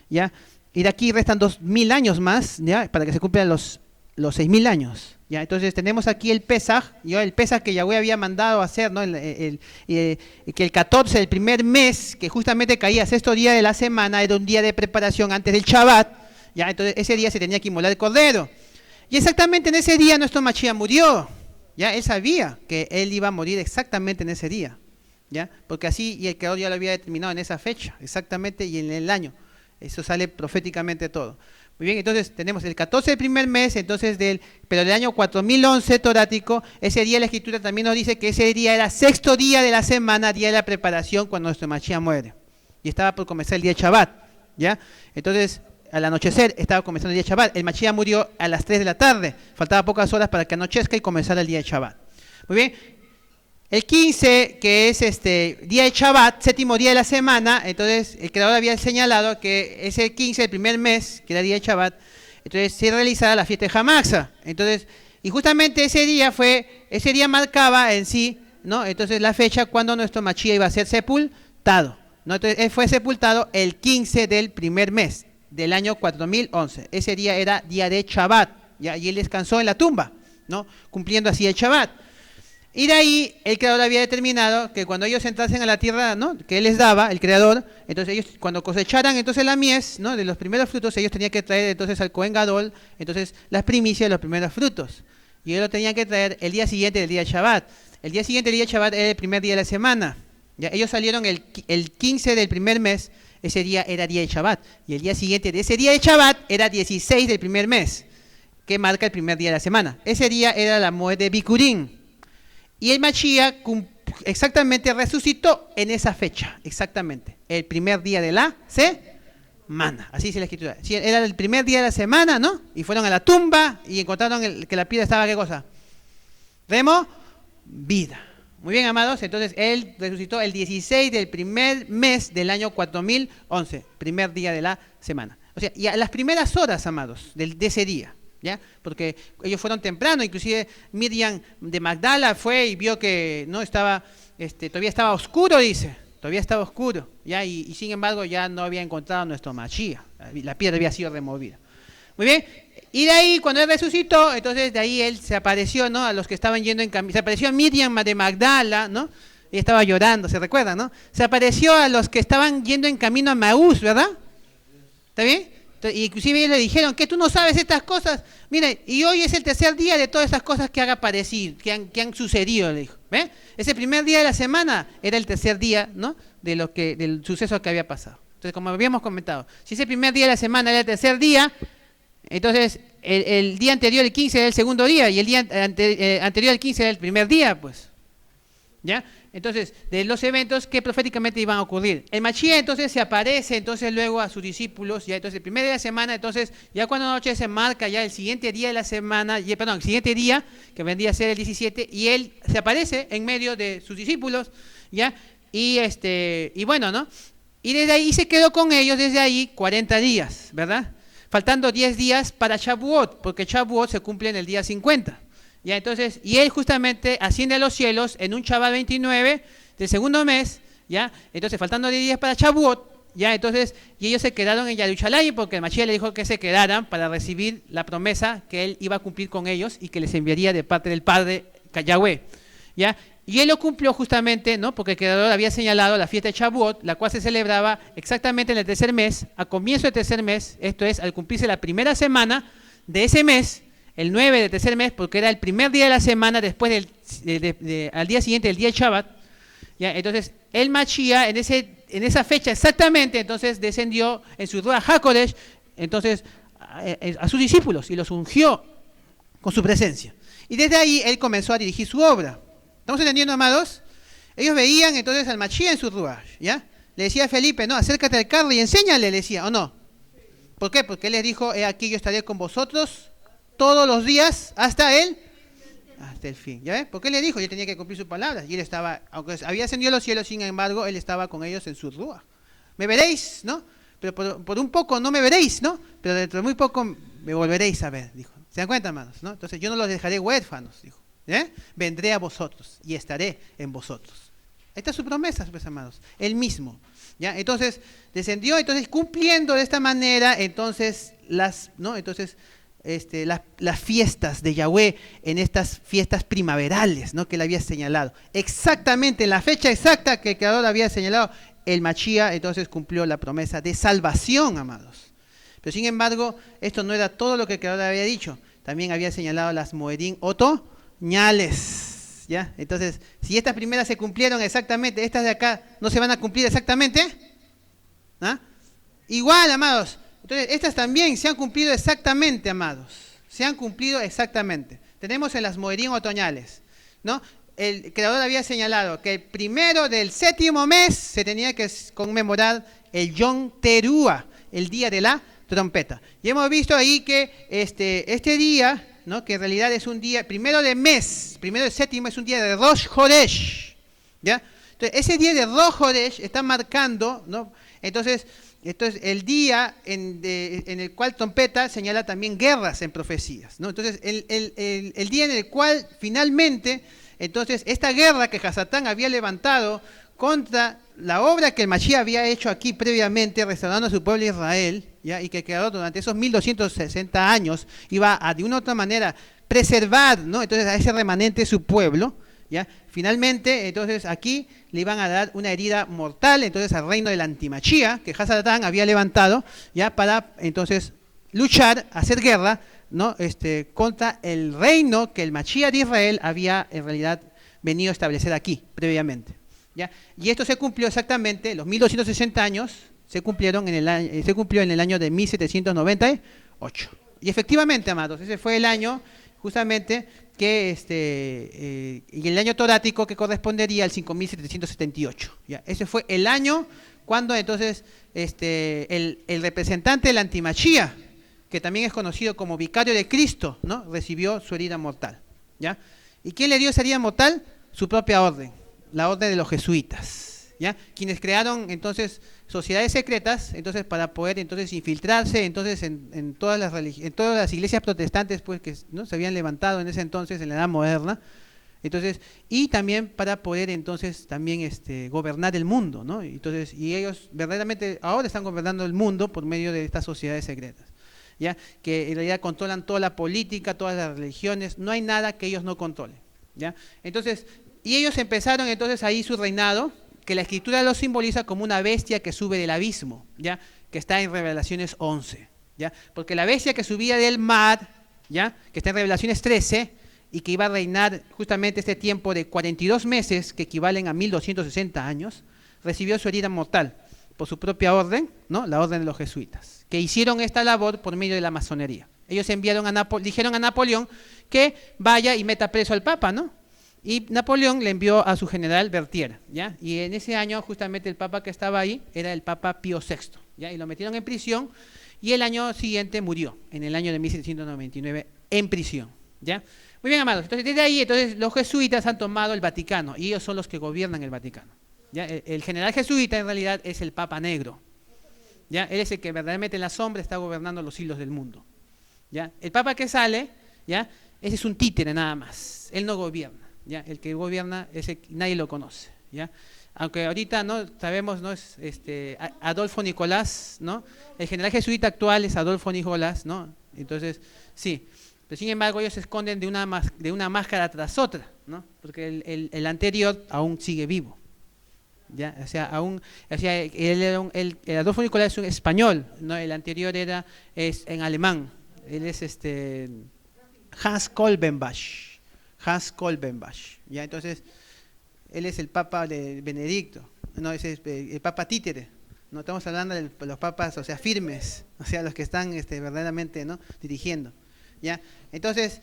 ¿ya? Y de aquí restan 2000 años más, ¿ya? Para que se cumplan los 6000 años, ¿ya? Entonces tenemos aquí el Pesaj, ¿ya? El Pesaj que Yahweh había mandado a hacer, ¿no? Que el 14 del primer mes, que justamente caía sexto día de la semana, era un día de preparación antes del Shabbat, ¿ya? Entonces ese día se tenía que inmolar el cordero. Y exactamente en ese día nuestro Mashiach murió. Ya, él sabía que él iba a morir exactamente en ese día, ¿ya? Porque así, y el Creador ya lo había determinado en esa fecha, exactamente, y en el año. Eso sale proféticamente todo. Muy bien, entonces tenemos el 14 del primer mes, entonces pero del año 4011 torático, ese día la Escritura también nos dice que ese día era sexto día de la semana, día de la preparación, cuando nuestro Mashiach muere. Y estaba por comenzar el día de Shabbat, ¿ya? Entonces, al anochecer estaba comenzando el día de Shabbat. El Mashiach murió a las 3 de la tarde. Faltaba pocas horas para que anochezca y comenzara el día de Shabbat. Muy bien. El 15, que es día de Shabbat, séptimo día de la semana, entonces el Creador había señalado que ese 15 del primer mes, que era día de Shabbat, entonces se realizaba la fiesta de Hamaxa. Entonces, y justamente ese día marcaba en sí, ¿no? Entonces la fecha cuando nuestro Mashiach iba a ser sepultado, ¿no? Entonces él fue sepultado el 15 del primer mes del año 4011. Ese día era día de Shabbat, ¿ya? Y él descansó en la tumba, ¿no? Cumpliendo así el Shabbat. Y de ahí el Creador había determinado que cuando ellos entrasen a la tierra, ¿no? Que él les daba, el Creador, entonces ellos cuando cosecharan entonces la mies, ¿no? De los primeros frutos, ellos tenían que traer entonces al Cohen Gadol, entonces las primicias de los primeros frutos. Y ellos lo tenían que traer el día siguiente del día de Shabbat. El día siguiente del día de Shabbat era el primer día de la semana. ¿Ya? Ellos salieron el 15 del primer mes, ese día era día de Shabbat. Y el día siguiente de ese día de Shabbat era 16 del primer mes, que marca el primer día de la semana. Ese día era la Moed de Bikurim. Y el Mashiach exactamente resucitó en esa fecha, exactamente, el primer día de la mana. Así dice la escritura. Sí, era el primer día de la semana, ¿no? Y fueron a la tumba y encontraron que la piedra estaba, ¿qué cosa? Vida. Muy bien, amados. Entonces, él resucitó el 16 del primer mes del año 4011. Primer día de la semana. O sea, y a las primeras horas, amados, de ese día. ¿Ya? Porque ellos fueron temprano, inclusive Miriam de Magdala fue y vio que no estaba, todavía estaba oscuro, dice, todavía estaba oscuro, ¿ya? Y sin embargo ya no había encontrado nuestro Mashiach, la piedra había sido removida. Muy bien, y de ahí cuando él resucitó, entonces de ahí él se apareció, ¿no? A los que estaban yendo en camino, se apareció a Miriam de Magdala, ¿no? Ella estaba llorando, ¿se recuerdan, no? Se apareció a los que estaban yendo en camino a Maús, ¿verdad? ¿Está bien? Y inclusive ellos le dijeron que tú no sabes estas cosas. Mire, y hoy es el tercer día de todas estas cosas que han aparecido, que han sucedido, le dijo. ¿Ve? Ese primer día de la semana era el tercer día, ¿no? Del suceso que había pasado. Entonces, como habíamos comentado, si ese primer día de la semana era el tercer día, entonces el día anterior, el 15, era el segundo día, y el día anterior al 15 era el primer día, pues. ¿Ya? Entonces, de los eventos que proféticamente iban a ocurrir. El Mashiach entonces se aparece entonces luego a sus discípulos, ya entonces el primer día de la semana, entonces ya cuando la noche se marca ya el siguiente día de la semana, el siguiente día, que vendría a ser el 17, y él se aparece en medio de sus discípulos, ¿ya? Y bueno, ¿no? Y desde ahí se quedó con ellos, desde ahí 40 días, ¿verdad? Faltando 10 días para Shavuot, porque Shavuot se cumple en el día 50. Ya, entonces, y él justamente asciende a los cielos en un Shabbat 29 del segundo mes, ya, entonces faltando 10 días para Shavuot, ya, entonces, y ellos se quedaron en Yerushalayim porque el Mashiach le dijo que se quedaran para recibir la promesa que él iba a cumplir con ellos y que les enviaría de parte del Padre Yahweh, ya, y él lo cumplió justamente, ¿no? Porque el Creador había señalado la fiesta de Shavuot, la cual se celebraba exactamente en el tercer mes, a comienzo del tercer mes, esto es, al cumplirse la primera semana de ese mes, el 9 del tercer mes, porque era el primer día de la semana después al día siguiente, el día de Shabbat. ¿Ya? Entonces, el Mashiach en esa fecha exactamente, entonces descendió en su Ruach HaKodesh, entonces a sus discípulos y los ungió con su presencia. Y desde ahí él comenzó a dirigir su obra. ¿Estamos entendiendo, amados? Ellos veían entonces al Mashiach en su Ruach, ¿ya? Le decía a Felipe, no, acércate al carro y enséñale, le decía, ¿o no? ¿Por qué? Porque él les dijo, aquí yo estaré con vosotros todos los días hasta el fin. ¿Ya ves? Porque él le dijo, yo tenía que cumplir sus palabras. Y él estaba, aunque había ascendido a los cielos, sin embargo, él estaba con ellos en su Ruach. Me veréis, ¿no? Pero por un poco no me veréis, ¿no? Pero dentro de muy poco me volveréis a ver, dijo. ¿Se dan cuenta, hermanos? ¿No? Entonces yo no los dejaré huérfanos, dijo. Vendré a vosotros y estaré en vosotros. Esta es su promesa, pues, amados. Él mismo. ¿Ya? Entonces, descendió, entonces cumpliendo de esta manera, entonces las fiestas de Yahweh en estas fiestas primaverales, ¿no? Que él había señalado. Exactamente, en la fecha exacta que el Creador había señalado, el Mashiach entonces cumplió la promesa de salvación, amados. Pero sin embargo, esto no era todo lo que el Creador había dicho. También había señalado las Moedim otoñales, ¿ya? Entonces, si estas primeras se cumplieron exactamente, estas de acá no se van a cumplir exactamente, ¿ah? Igual, amados. Entonces, estas también se han cumplido exactamente, amados. Se han cumplido exactamente. Tenemos en las Moedim otoñales, ¿no? El Creador había señalado que el primero del séptimo mes se tenía que conmemorar el Yom Teruah, el día de la trompeta. Y hemos visto ahí que este día, ¿no? Que en realidad es un día, primero del séptimo es un día de Rosh Chodesh, ¿ya? Entonces, ese día de Rosh Chodesh está marcando, ¿no? Entonces, el día en el cual trompeta señala también guerras en profecías, ¿no? Entonces, el día en el cual finalmente, entonces, esta guerra que Hasatán había levantado contra la obra que el Mashiach había hecho aquí previamente, restaurando a su pueblo Israel, ¿ya? Y que quedó durante esos 1260 años, iba a de una u otra manera preservar, ¿no? Entonces, a ese remanente de su pueblo, ¿ya? Finalmente, entonces aquí le iban a dar una herida mortal, entonces al reino del antimachía que Hasatán había levantado, ya para entonces luchar, hacer guerra, ¿no? Contra el reino que el Mashiach de Israel había en realidad venido a establecer aquí previamente, ¿ya? Y esto se cumplió exactamente, los 1260 años se cumplió en el año de 1798. Y efectivamente, amados, ese fue el año justamente que y el año torático que correspondería al 5778. ¿Ya? Ese fue el año cuando entonces el representante del antimachía, que también es conocido como vicario de Cristo, ¿no? Recibió su herida mortal, ¿ya? ¿Y quién le dio esa herida mortal? Su propia orden, la orden de los jesuitas, ¿ya? Quienes crearon entonces sociedades secretas, entonces para poder entonces infiltrarse entonces en todas las iglesias protestantes, pues, que, ¿no?, se habían levantado en ese entonces, en la Edad Moderna. Entonces, y también para poder entonces también gobernar el mundo, ¿no? Entonces, y ellos verdaderamente ahora están gobernando el mundo por medio de estas sociedades secretas, ¿ya? Que en realidad controlan toda la política, todas las religiones, no hay nada que ellos no controlen, ¿ya? Entonces, y ellos empezaron entonces ahí su reinado, que la escritura lo simboliza como una bestia que sube del abismo, ¿ya? Que está en Revelaciones 11, ¿ya? Porque la bestia que subía del mar, ¿ya? Que está en Revelaciones 13, y que iba a reinar justamente este tiempo de 42 meses, que equivalen a 1260 años, recibió su herida mortal por su propia orden, ¿no? La orden de los jesuitas, que hicieron esta labor por medio de la masonería. Ellos enviaron dijeron a Napoleón que vaya y meta preso al Papa, ¿no? Y Napoleón le envió a su general Berthier, ¿ya? Y en ese año justamente el Papa que estaba ahí era el Papa Pío VI, ¿ya? Y lo metieron en prisión y el año siguiente murió, en el año de 1799, en prisión, ¿ya? Muy bien, amados. Entonces, desde ahí, entonces, los jesuitas han tomado el Vaticano y ellos son los que gobiernan el Vaticano, ¿ya? El general jesuita en realidad es el Papa Negro, ¿ya? Él es el que verdaderamente en la sombra está gobernando los hilos del mundo, ¿ya? El Papa que sale, ¿ya? Ese es un títere nada más, él no gobierna, ¿ya? El que gobierna nadie lo conoce, ¿ya? Aunque ahorita no sabemos, no es Adolfo Nicolás, ¿no? El general jesuita actual es Adolfo Nicolás, ¿no? Entonces, sí. Pero sin embargo ellos se esconden de una máscara tras otra, ¿no? Porque el anterior aún sigue vivo, ¿ya? O sea, el Adolfo Nicolás es un español, ¿no? El anterior es en alemán, él es Hans Kolbenbach, ¿ya? Entonces él es el Papa de Benedicto, no, es el Papa títere, no estamos hablando de los papas, o sea, firmes, o sea, los que están verdaderamente, ¿no?, dirigiendo, ¿ya? Entonces,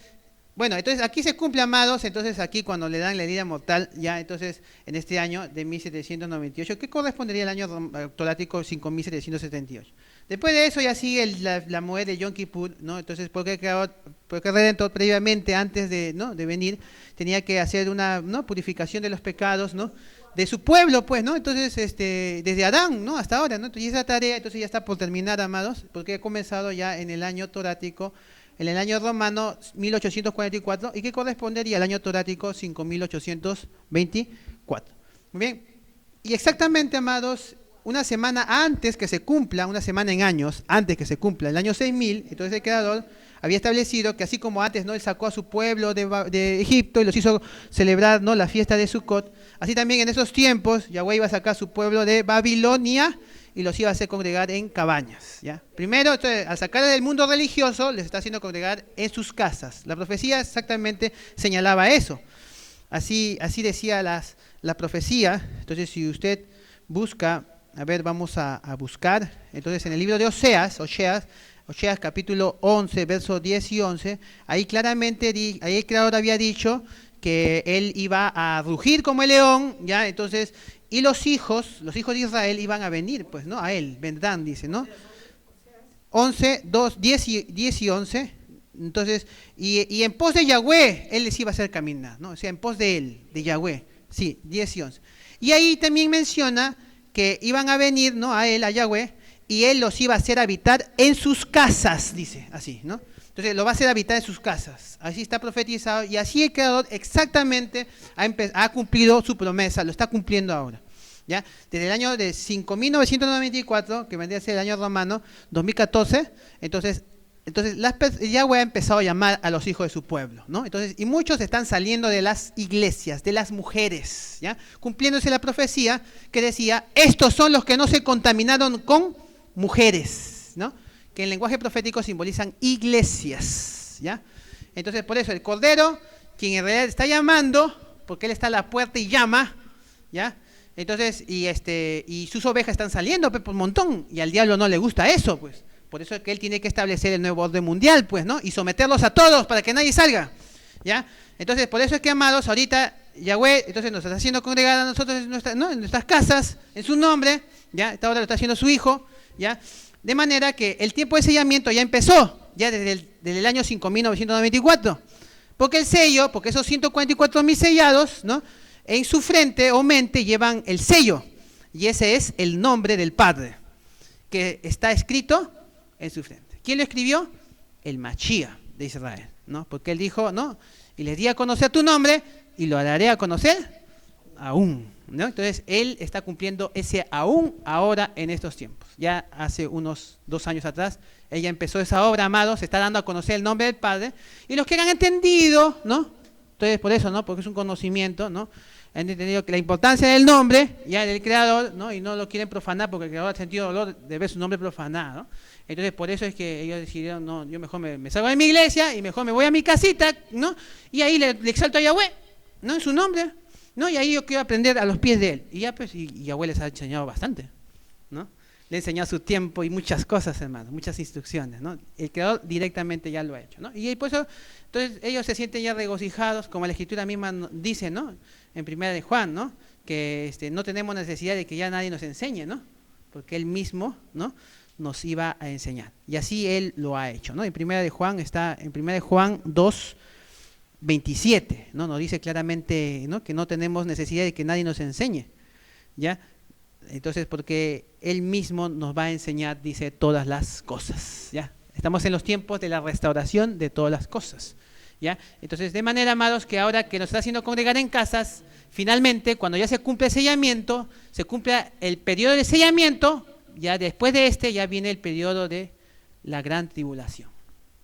bueno, entonces aquí se cumple, amados, entonces aquí cuando le dan la herida mortal, ya, entonces en este año de 1798, ¿qué correspondería al año torático 5778? Después de eso ya sigue la moed de Yom Kippur, ¿no? Entonces, porque el Redentor previamente, antes de, ¿no?, de venir, tenía que hacer una, ¿no?, purificación de los pecados, ¿no?, de su pueblo, pues, ¿no? Entonces, desde Adán, ¿no?, hasta ahora, ¿no? Entonces, esa tarea, entonces ya está por terminar, amados, porque ha comenzado ya en el año torático, en el año romano 1844, y que correspondería al año torático 5824. Muy bien, y exactamente, amados, una semana antes que se cumpla, una semana en años, antes que se cumpla el año 6000, entonces el Creador había establecido que así como antes, ¿no?, él sacó a su pueblo de Egipto y los hizo celebrar, ¿no?, la fiesta de Sukkot, así también en esos tiempos Yahweh iba a sacar a su pueblo de Babilonia y los iba a hacer congregar en cabañas, ¿ya? Primero, entonces, al sacar del mundo religioso, les está haciendo congregar en sus casas. La profecía exactamente señalaba eso. Así decía la profecía. Entonces, si usted busca, a ver, vamos a buscar, entonces en el libro de Oseas capítulo 11, versos 10 y 11, ahí claramente, ahí el Creador había dicho que él iba a rugir como el león, ¿ya? Entonces, y los hijos de Israel iban a venir, pues, ¿no?, a él, vendrán, dice, ¿no? 11, 10 y 11, entonces, y en pos de Yahweh, él les iba a hacer caminar, ¿no? O sea, en pos de él, de Yahweh, sí, 10 y 11. Y ahí también menciona que iban a venir, ¿no?, a él, a Yahweh, y él los iba a hacer habitar en sus casas, dice, así, ¿no? Entonces lo va a hacer habitar en sus casas. Así está profetizado y así el Creador exactamente ha cumplido su promesa, lo está cumpliendo ahora, ¿ya? Desde el año de 5994, que vendría a ser el año romano, 2014, entonces Yahweh ha empezado a llamar a los hijos de su pueblo, ¿no? Entonces, y muchos están saliendo de las iglesias, de las mujeres, ¿ya? Cumpliéndose la profecía que decía, estos son los que no se contaminaron con mujeres, ¿no?, que en lenguaje profético simbolizan iglesias, ¿ya? Entonces, por eso el Cordero, quien en realidad está llamando, porque él está a la puerta y llama, ¿ya? Entonces, y sus ovejas están saliendo, pues, por un montón, y al diablo no le gusta eso, pues. Por eso es que él tiene que establecer el nuevo orden mundial, pues, ¿no? Y someterlos a todos para que nadie salga, ¿ya? Entonces, por eso es que, amados, ahorita Yahweh, entonces nos está haciendo congregar a nosotros en nuestras casas, en su nombre, ya, esta obra lo está haciendo su hijo, ya, de manera que el tiempo de sellamiento ya empezó, ya desde el año 5994, porque el sello, porque esos 144.000 sellados, ¿no?, en su frente o mente llevan el sello, y ese es el nombre del Padre, que está escrito en su frente. ¿Quién lo escribió? El Machía de Israel, ¿no? Porque él dijo, ¿no?, y les di a conocer tu nombre, y lo daré a conocer aún, ¿no? Entonces, él está cumpliendo ese aún ahora en estos tiempos. Ya hace unos 2 años atrás, ella empezó esa obra, amados, se está dando a conocer el nombre del Padre, y los que han entendido, ¿no?, entonces por eso, ¿no?, porque es un conocimiento, ¿no?, han entendido que la importancia del nombre, ya del Creador, ¿no?, y no lo quieren profanar porque el Creador ha sentido dolor de ver su nombre profanado, ¿no? Entonces por eso es que ellos decidieron, no, yo mejor me salgo de mi iglesia y mejor me voy a mi casita, ¿no?, y ahí le exalto a Yahweh, ¿no?, en su nombre, ¿no?, y ahí yo quiero aprender a los pies de él. Y ya pues, y Yahweh les ha enseñado bastante, ¿no? Le ha enseñado su tiempo y muchas cosas, hermano, muchas instrucciones, ¿no? El Creador directamente ya lo ha hecho, ¿no? Y por eso, entonces ellos se sienten ya regocijados, como la Escritura misma dice, ¿no?, en Primera de Juan, ¿no?, que no tenemos necesidad de que ya nadie nos enseñe, ¿no?, porque él mismo, ¿no?, nos iba a enseñar. Y así él lo ha hecho, ¿no? En Primera de Juan está, en Primera de Juan 2:27, ¿no?, nos dice claramente, ¿no?, que no tenemos necesidad de que nadie nos enseñe, ¿ya? Entonces, porque él mismo nos va a enseñar, dice, todas las cosas, ¿ya? Estamos en los tiempos de la restauración de todas las cosas, ¿ya? Entonces, de manera, amados, que ahora que nos está haciendo congregar en casas, finalmente, cuando ya se cumple el sellamiento, se cumple el periodo de sellamiento, ya después de ya viene el periodo de la gran tribulación.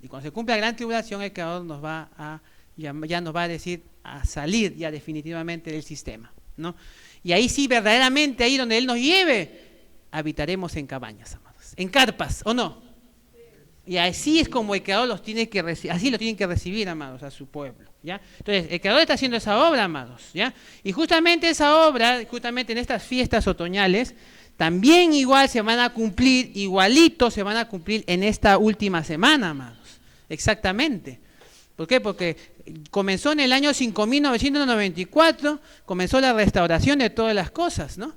Y cuando se cumple la gran tribulación, el Creador nos va a, ya nos va a decir a salir ya definitivamente del sistema, ¿no? Y ahí sí, verdaderamente, ahí donde Él nos lleve, habitaremos en cabañas, amados, en carpas, ¿o no? Y así es como el Creador los tiene que recibir, así lo tienen que recibir, amados, a su pueblo, ¿ya? Entonces, el Creador está haciendo esa obra, amados, ¿ya? Y justamente esa obra, justamente en estas fiestas otoñales, también igual se van a cumplir, igualito se van a cumplir en esta última semana, amados, exactamente. ¿Por qué? Porque comenzó en el año 5994, comenzó la restauración de todas las cosas, ¿no?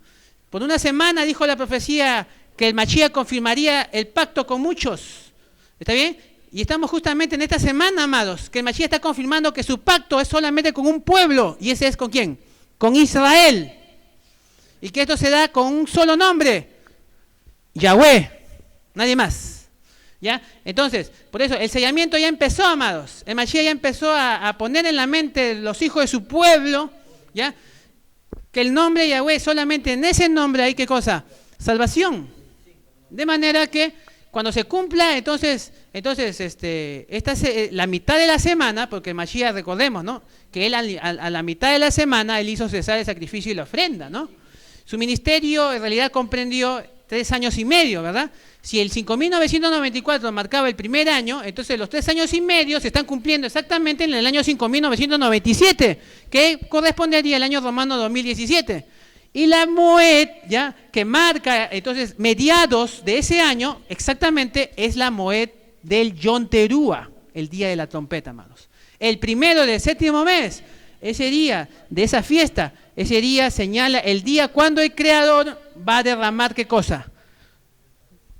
Por una semana dijo la profecía que el Mashiach confirmaría el pacto con muchos. ¿Está bien? Y estamos justamente en esta semana, amados, que el Mashiach está confirmando que su pacto es solamente con un pueblo. ¿Y ese es con quién? Con Israel. Y que esto se da con un solo nombre. Yahweh. Nadie más. ¿Ya? Entonces, por eso, el sellamiento ya empezó, amados. El Mashiach ya empezó a poner en la mente de los hijos de su pueblo, ¿ya?, que el nombre Yahweh, solamente en ese nombre hay, ¿qué cosa? Salvación. De manera que cuando se cumpla, entonces esta es la mitad de la semana, porque el Mashiach, recordemos, ¿no?, que él a la mitad de la semana, él hizo cesar el sacrificio y la ofrenda, ¿no? Su ministerio en realidad comprendió 3 años y medio, ¿verdad? Si el 5994 marcaba el primer año, entonces los 3 años y medio se están cumpliendo exactamente en el año 5997, que correspondería al año romano 2017. Y la Moed, ya, que marca entonces mediados de ese año, exactamente es la Moed del Yom Teruah, el día de la trompeta, amados. El primero del 7º mes, ese día de esa fiesta, ese día señala el día cuando el Creador va a derramar, ¿qué cosa?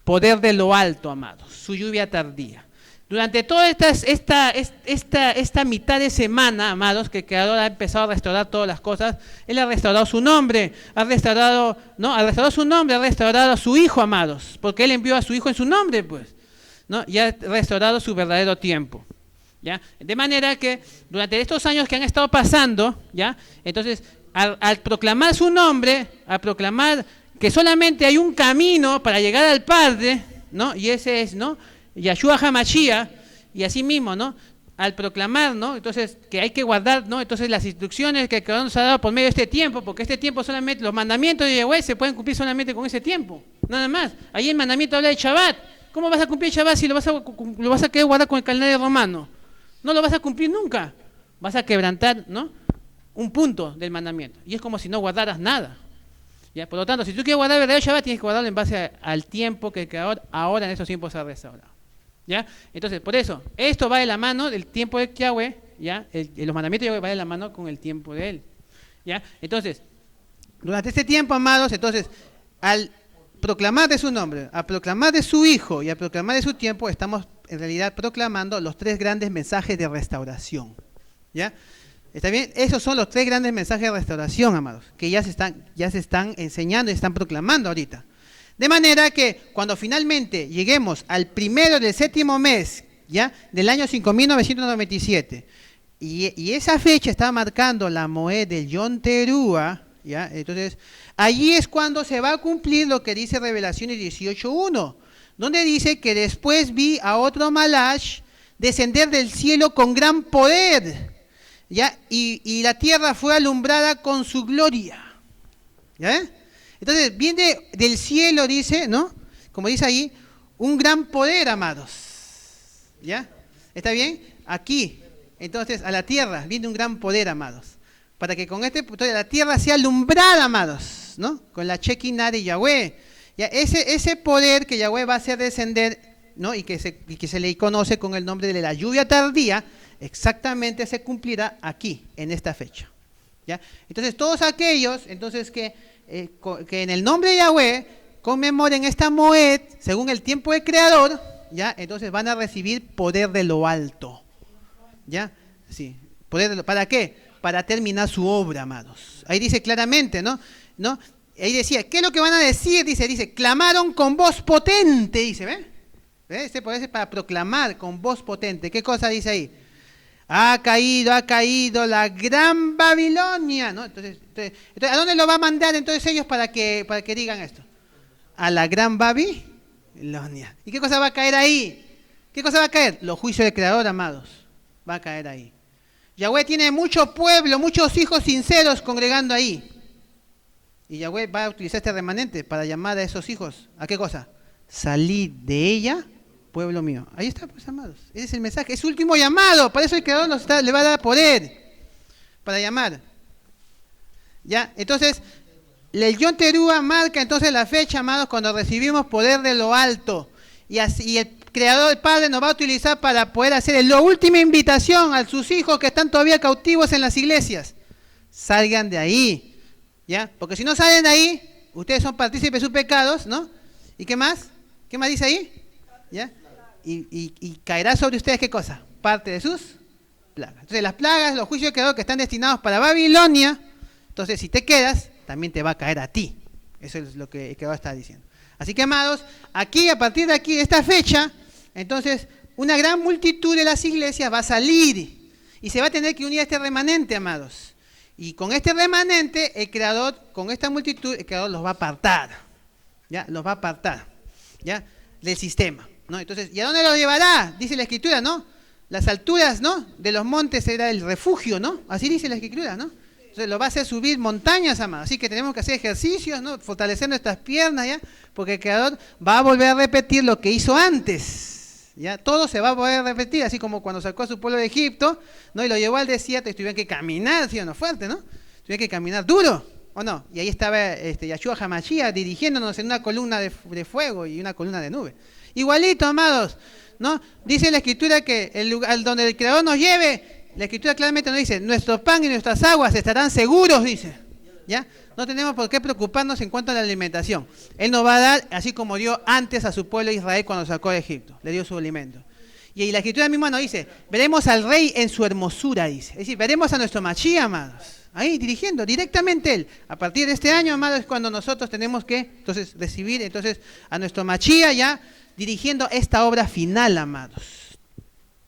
Poder de lo alto, amados, su lluvia tardía. Durante toda esta mitad de semana, amados, que el Creador ha empezado a restaurar todas las cosas, Él ha restaurado su nombre, ha restaurado su nombre, ha restaurado a su Hijo, amados, porque Él envió a su Hijo en su nombre, pues, ¿no? Y ha restaurado su verdadero tiempo, ¿ya? De manera que durante estos años que han estado pasando, ¿ya?, entonces, al proclamar su nombre, al proclamar que solamente hay un camino para llegar al Padre, ¿no?, y ese es, ¿no?, Yahshua HaMashiach, y así mismo, ¿no?, al proclamar, ¿no?, entonces que hay que guardar, ¿no?, entonces las instrucciones que el Creador nos ha dado por medio de este tiempo, porque este tiempo solamente, los mandamientos de Yahweh se pueden cumplir solamente con ese tiempo, nada más. Ahí el mandamiento habla de Shabbat. ¿Cómo vas a cumplir el Shabbat si lo vas a querer guardar con el calendario romano? No lo vas a cumplir nunca. Vas a quebrantar, ¿no?, un punto del mandamiento. Y es como si no guardaras nada. ¿Ya? Por lo tanto, si tú quieres guardar el verdadero Shabbat, tienes que guardarlo en base al tiempo que el Creador ahora en estos tiempos ha restaurado. ¿Ya? Entonces, por eso, esto va de la mano del tiempo de Yahweh, ¿ya? Los mandamientos de Yahweh van de la mano con el tiempo de Él. ¿Ya? Entonces, durante este tiempo, amados, entonces, al proclamar de su nombre, a proclamar de su Hijo y a proclamar de su tiempo, estamos en realidad proclamando los tres grandes mensajes de restauración. ¿Ya? ¿Está bien? Esos son los tres grandes mensajes de restauración, amados, que ya se están enseñando y están proclamando ahorita. De manera que cuando finalmente lleguemos al primero del séptimo mes, ¿ya?, del año 5997, y esa fecha está marcando la Moed del Yom Teruah, ¿ya? Entonces, allí es cuando se va a cumplir lo que dice Revelaciones 18:1, donde dice que después vi a otro Malash descender del cielo con gran poder, ¿ya? Y la tierra fue alumbrada con su gloria. ¿Ya? Entonces, viene del cielo, dice, ¿no? Como dice ahí, un gran poder, amados. ¿Ya? ¿Está bien? Aquí, entonces, a la tierra viene un gran poder, amados. Para que con la tierra sea alumbrada, amados, ¿no? Con la Shekinah de Yahweh. ¿Ya? Ese poder que Yahweh va a hacer descender, ¿no? Y que se le conoce con el nombre de la lluvia tardía, exactamente se cumplirá aquí, en esta fecha. ¿Ya? Entonces, todos aquellos que en el nombre de Yahweh conmemoren esta Moed, según el tiempo del Creador, ¿ya? Entonces van a recibir poder de lo alto. ¿Ya? Sí. ¿Para qué? Para terminar su obra, amados. Ahí dice claramente, ¿no? Ahí decía, ¿qué es lo que van a decir? Dice, clamaron con voz potente, dice, ¿ve? Este poder es para proclamar con voz potente. ¿Qué cosa dice ahí? Ha caído la gran Babilonia, ¿no? Entonces, ¿a dónde lo va a mandar entonces ellos para que digan esto? A la gran Babilonia. ¿Y qué cosa va a caer ahí? ¿Qué cosa va a caer? Los juicios del Creador, amados. Va a caer ahí. Yahweh tiene mucho pueblo, muchos hijos sinceros congregando ahí. Y Yahweh va a utilizar este remanente para llamar a esos hijos. ¿A qué cosa? Salid de ella, pueblo mío. Ahí está, pues, amados. Ese es el mensaje. Es su último llamado. Para eso el Creador le va a dar poder. Para llamar. ¿Ya? Entonces, el Yom Teruah marca entonces la fecha, amados, cuando recibimos poder de lo alto. Y el Creador, el Padre, nos va a utilizar para poder hacer la última invitación a sus hijos que están todavía cautivos en las iglesias. Salgan de ahí. ¿Ya? Porque si no salen de ahí, ustedes son partícipes de sus pecados, ¿no? ¿Y qué más? ¿Qué más dice ahí? ¿Ya? Y caerá sobre ustedes, ¿qué cosa? Parte de sus plagas. Entonces, las plagas, los juicios de Creador que están destinados para Babilonia, entonces, si te quedas, también te va a caer a ti. Eso es lo que el Creador está diciendo. Así que, amados, aquí, a partir de aquí, de esta fecha, entonces, una gran multitud de las iglesias va a salir y se va a tener que unir a este remanente, amados. Y con este remanente, el Creador, con esta multitud, el Creador los va a apartar. ¿Ya? Los va a apartar, ¿ya?, del sistema, ¿no? Entonces, ¿y a dónde lo llevará? Dice la Escritura, ¿no? Las alturas, ¿no?, de los montes será el refugio, ¿no? Así dice la Escritura, ¿no? Entonces, lo va a hacer subir montañas, amados. Así que tenemos que hacer ejercicios, ¿no? Fortalecer nuestras piernas, ¿ya? Porque el Creador va a volver a repetir lo que hizo antes, ¿ya? Todo se va a poder repetir, así como cuando sacó a su pueblo de Egipto, ¿no? Y lo llevó al desierto y tuvieron que caminar, ¿sí o no? Fuerte, ¿no? Tuvieron que caminar duro, ¿o no? Y ahí estaba Yahshua HaMashiach dirigiéndonos en una columna de fuego y una columna de nube. Igualito, amados, ¿no? Dice la Escritura que el lugar donde el Creador nos lleve, la Escritura claramente nos dice, nuestro pan y nuestras aguas estarán seguros, dice. ¿Ya? No tenemos por qué preocuparnos en cuanto a la alimentación. Él nos va a dar, así como dio antes a su pueblo Israel cuando sacó de Egipto, le dio su alimento. Y la Escritura misma nos dice, veremos al Rey en su hermosura, dice. Es decir, veremos a nuestro Mashiach, amados. Ahí dirigiendo directamente Él. A partir de este año, amados, es cuando nosotros tenemos que entonces recibir a nuestro Mashiach ya dirigiendo esta obra final, amados.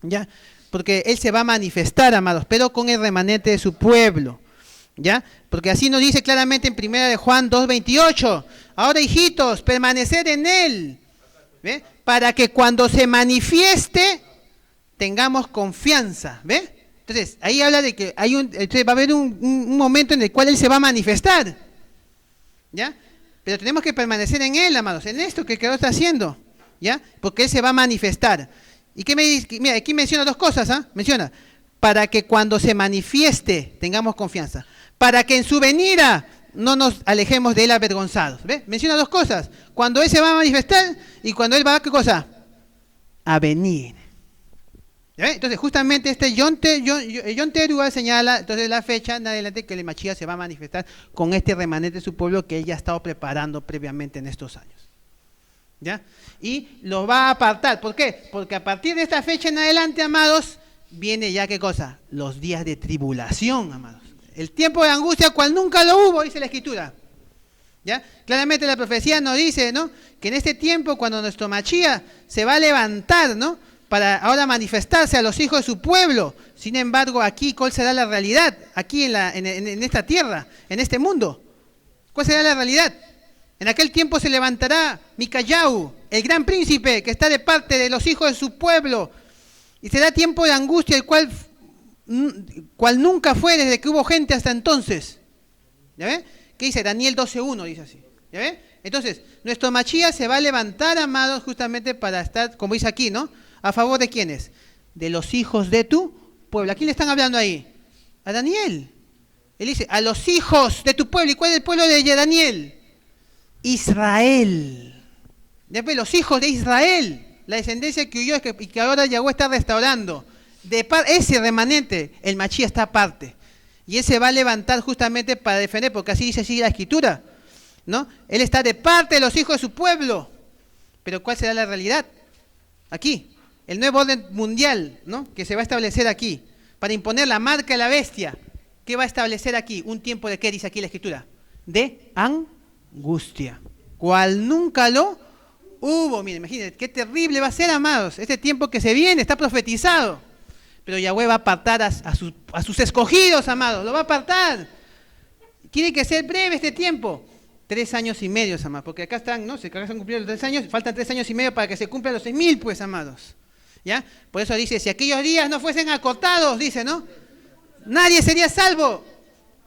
¿Ya? Porque Él se va a manifestar, amados, pero con el remanente de su pueblo. ¿Ya? Porque así nos dice claramente en 1 de Juan 2:28. Ahora, hijitos, permaneced en Él. ¿Ve? Para que cuando se manifieste tengamos confianza. ¿Ve? Entonces, ahí habla de que va a haber un momento en el cual Él se va a manifestar. ¿Ya? Pero tenemos que permanecer en Él, amados, en esto que el Creador está haciendo. ¿Ya? Porque Él se va a manifestar. ¿Y qué me dice? Mira, aquí menciona dos cosas, ¿ah? Menciona, para que cuando se manifieste tengamos confianza. Para que en su venida no nos alejemos de Él avergonzados. ¿Ve? Menciona dos cosas. Cuando Él se va a manifestar y cuando Él va a, ¿qué cosa? A venir. ¿Ya ve? Entonces, justamente este Yom Teruah señala entonces la fecha en adelante que el Mashiach se va a manifestar con este remanente de su pueblo que él ya ha estado preparando previamente en estos años. ¿Ya? Y lo va a apartar. ¿Por qué? Porque a partir de esta fecha en adelante, amados, viene ya, ¿qué cosa? Los días de tribulación, amados. El tiempo de angustia cual nunca lo hubo, dice la Escritura. ¿Ya? Claramente la profecía nos dice, ¿no?, que en este tiempo, cuando nuestro Mashiach se va a levantar, ¿no?, para ahora manifestarse a los hijos de su pueblo. Sin embargo, aquí, ¿cuál será la realidad? Aquí en esta tierra, en este mundo. ¿Cuál será la realidad? En aquel tiempo se levantará Micayahu, el gran príncipe que está de parte de los hijos de su pueblo. Y será tiempo de angustia, el cual nunca fue desde que hubo gente hasta entonces. ¿Ya ven? ¿Qué dice? Daniel 12:1 dice así. ¿Ya ven? Entonces, nuestro Mashiach se va a levantar, amados, justamente para estar, como dice aquí, ¿no?, ¿a favor de quiénes? De los hijos de tu pueblo. ¿A quién le están hablando ahí? A Daniel. Él dice, a los hijos de tu pueblo. ¿Y cuál es el pueblo de Daniel? Israel. Después, los hijos de Israel. La descendencia que huyó y que ahora Yahweh está restaurando. Ese remanente, el Mashiach está aparte. Y él se va a levantar justamente para defender, porque así dice la Escritura, ¿no? Él está de parte de los hijos de su pueblo. Pero ¿cuál será la realidad? Aquí. El nuevo orden mundial, ¿no?, que se va a establecer aquí, para imponer la marca de la bestia. ¿Qué va a establecer aquí? Un tiempo de, ¿qué dice aquí la Escritura? De angustia, cual nunca lo hubo. Miren, imagínense, qué terrible va a ser, amados, este tiempo que se viene, está profetizado. Pero Yahweh va a apartar a sus escogidos, amados, lo va a apartar. Tiene que ser breve este tiempo. 3 años y medio, amados, porque acá están, ¿no?, se han cumplido los 3 años, faltan 3 años y medio para que se cumplan los 6.000, pues, amados. ¿Ya? Por eso dice, si aquellos días no fuesen acortados, dice, ¿no?, nadie sería salvo.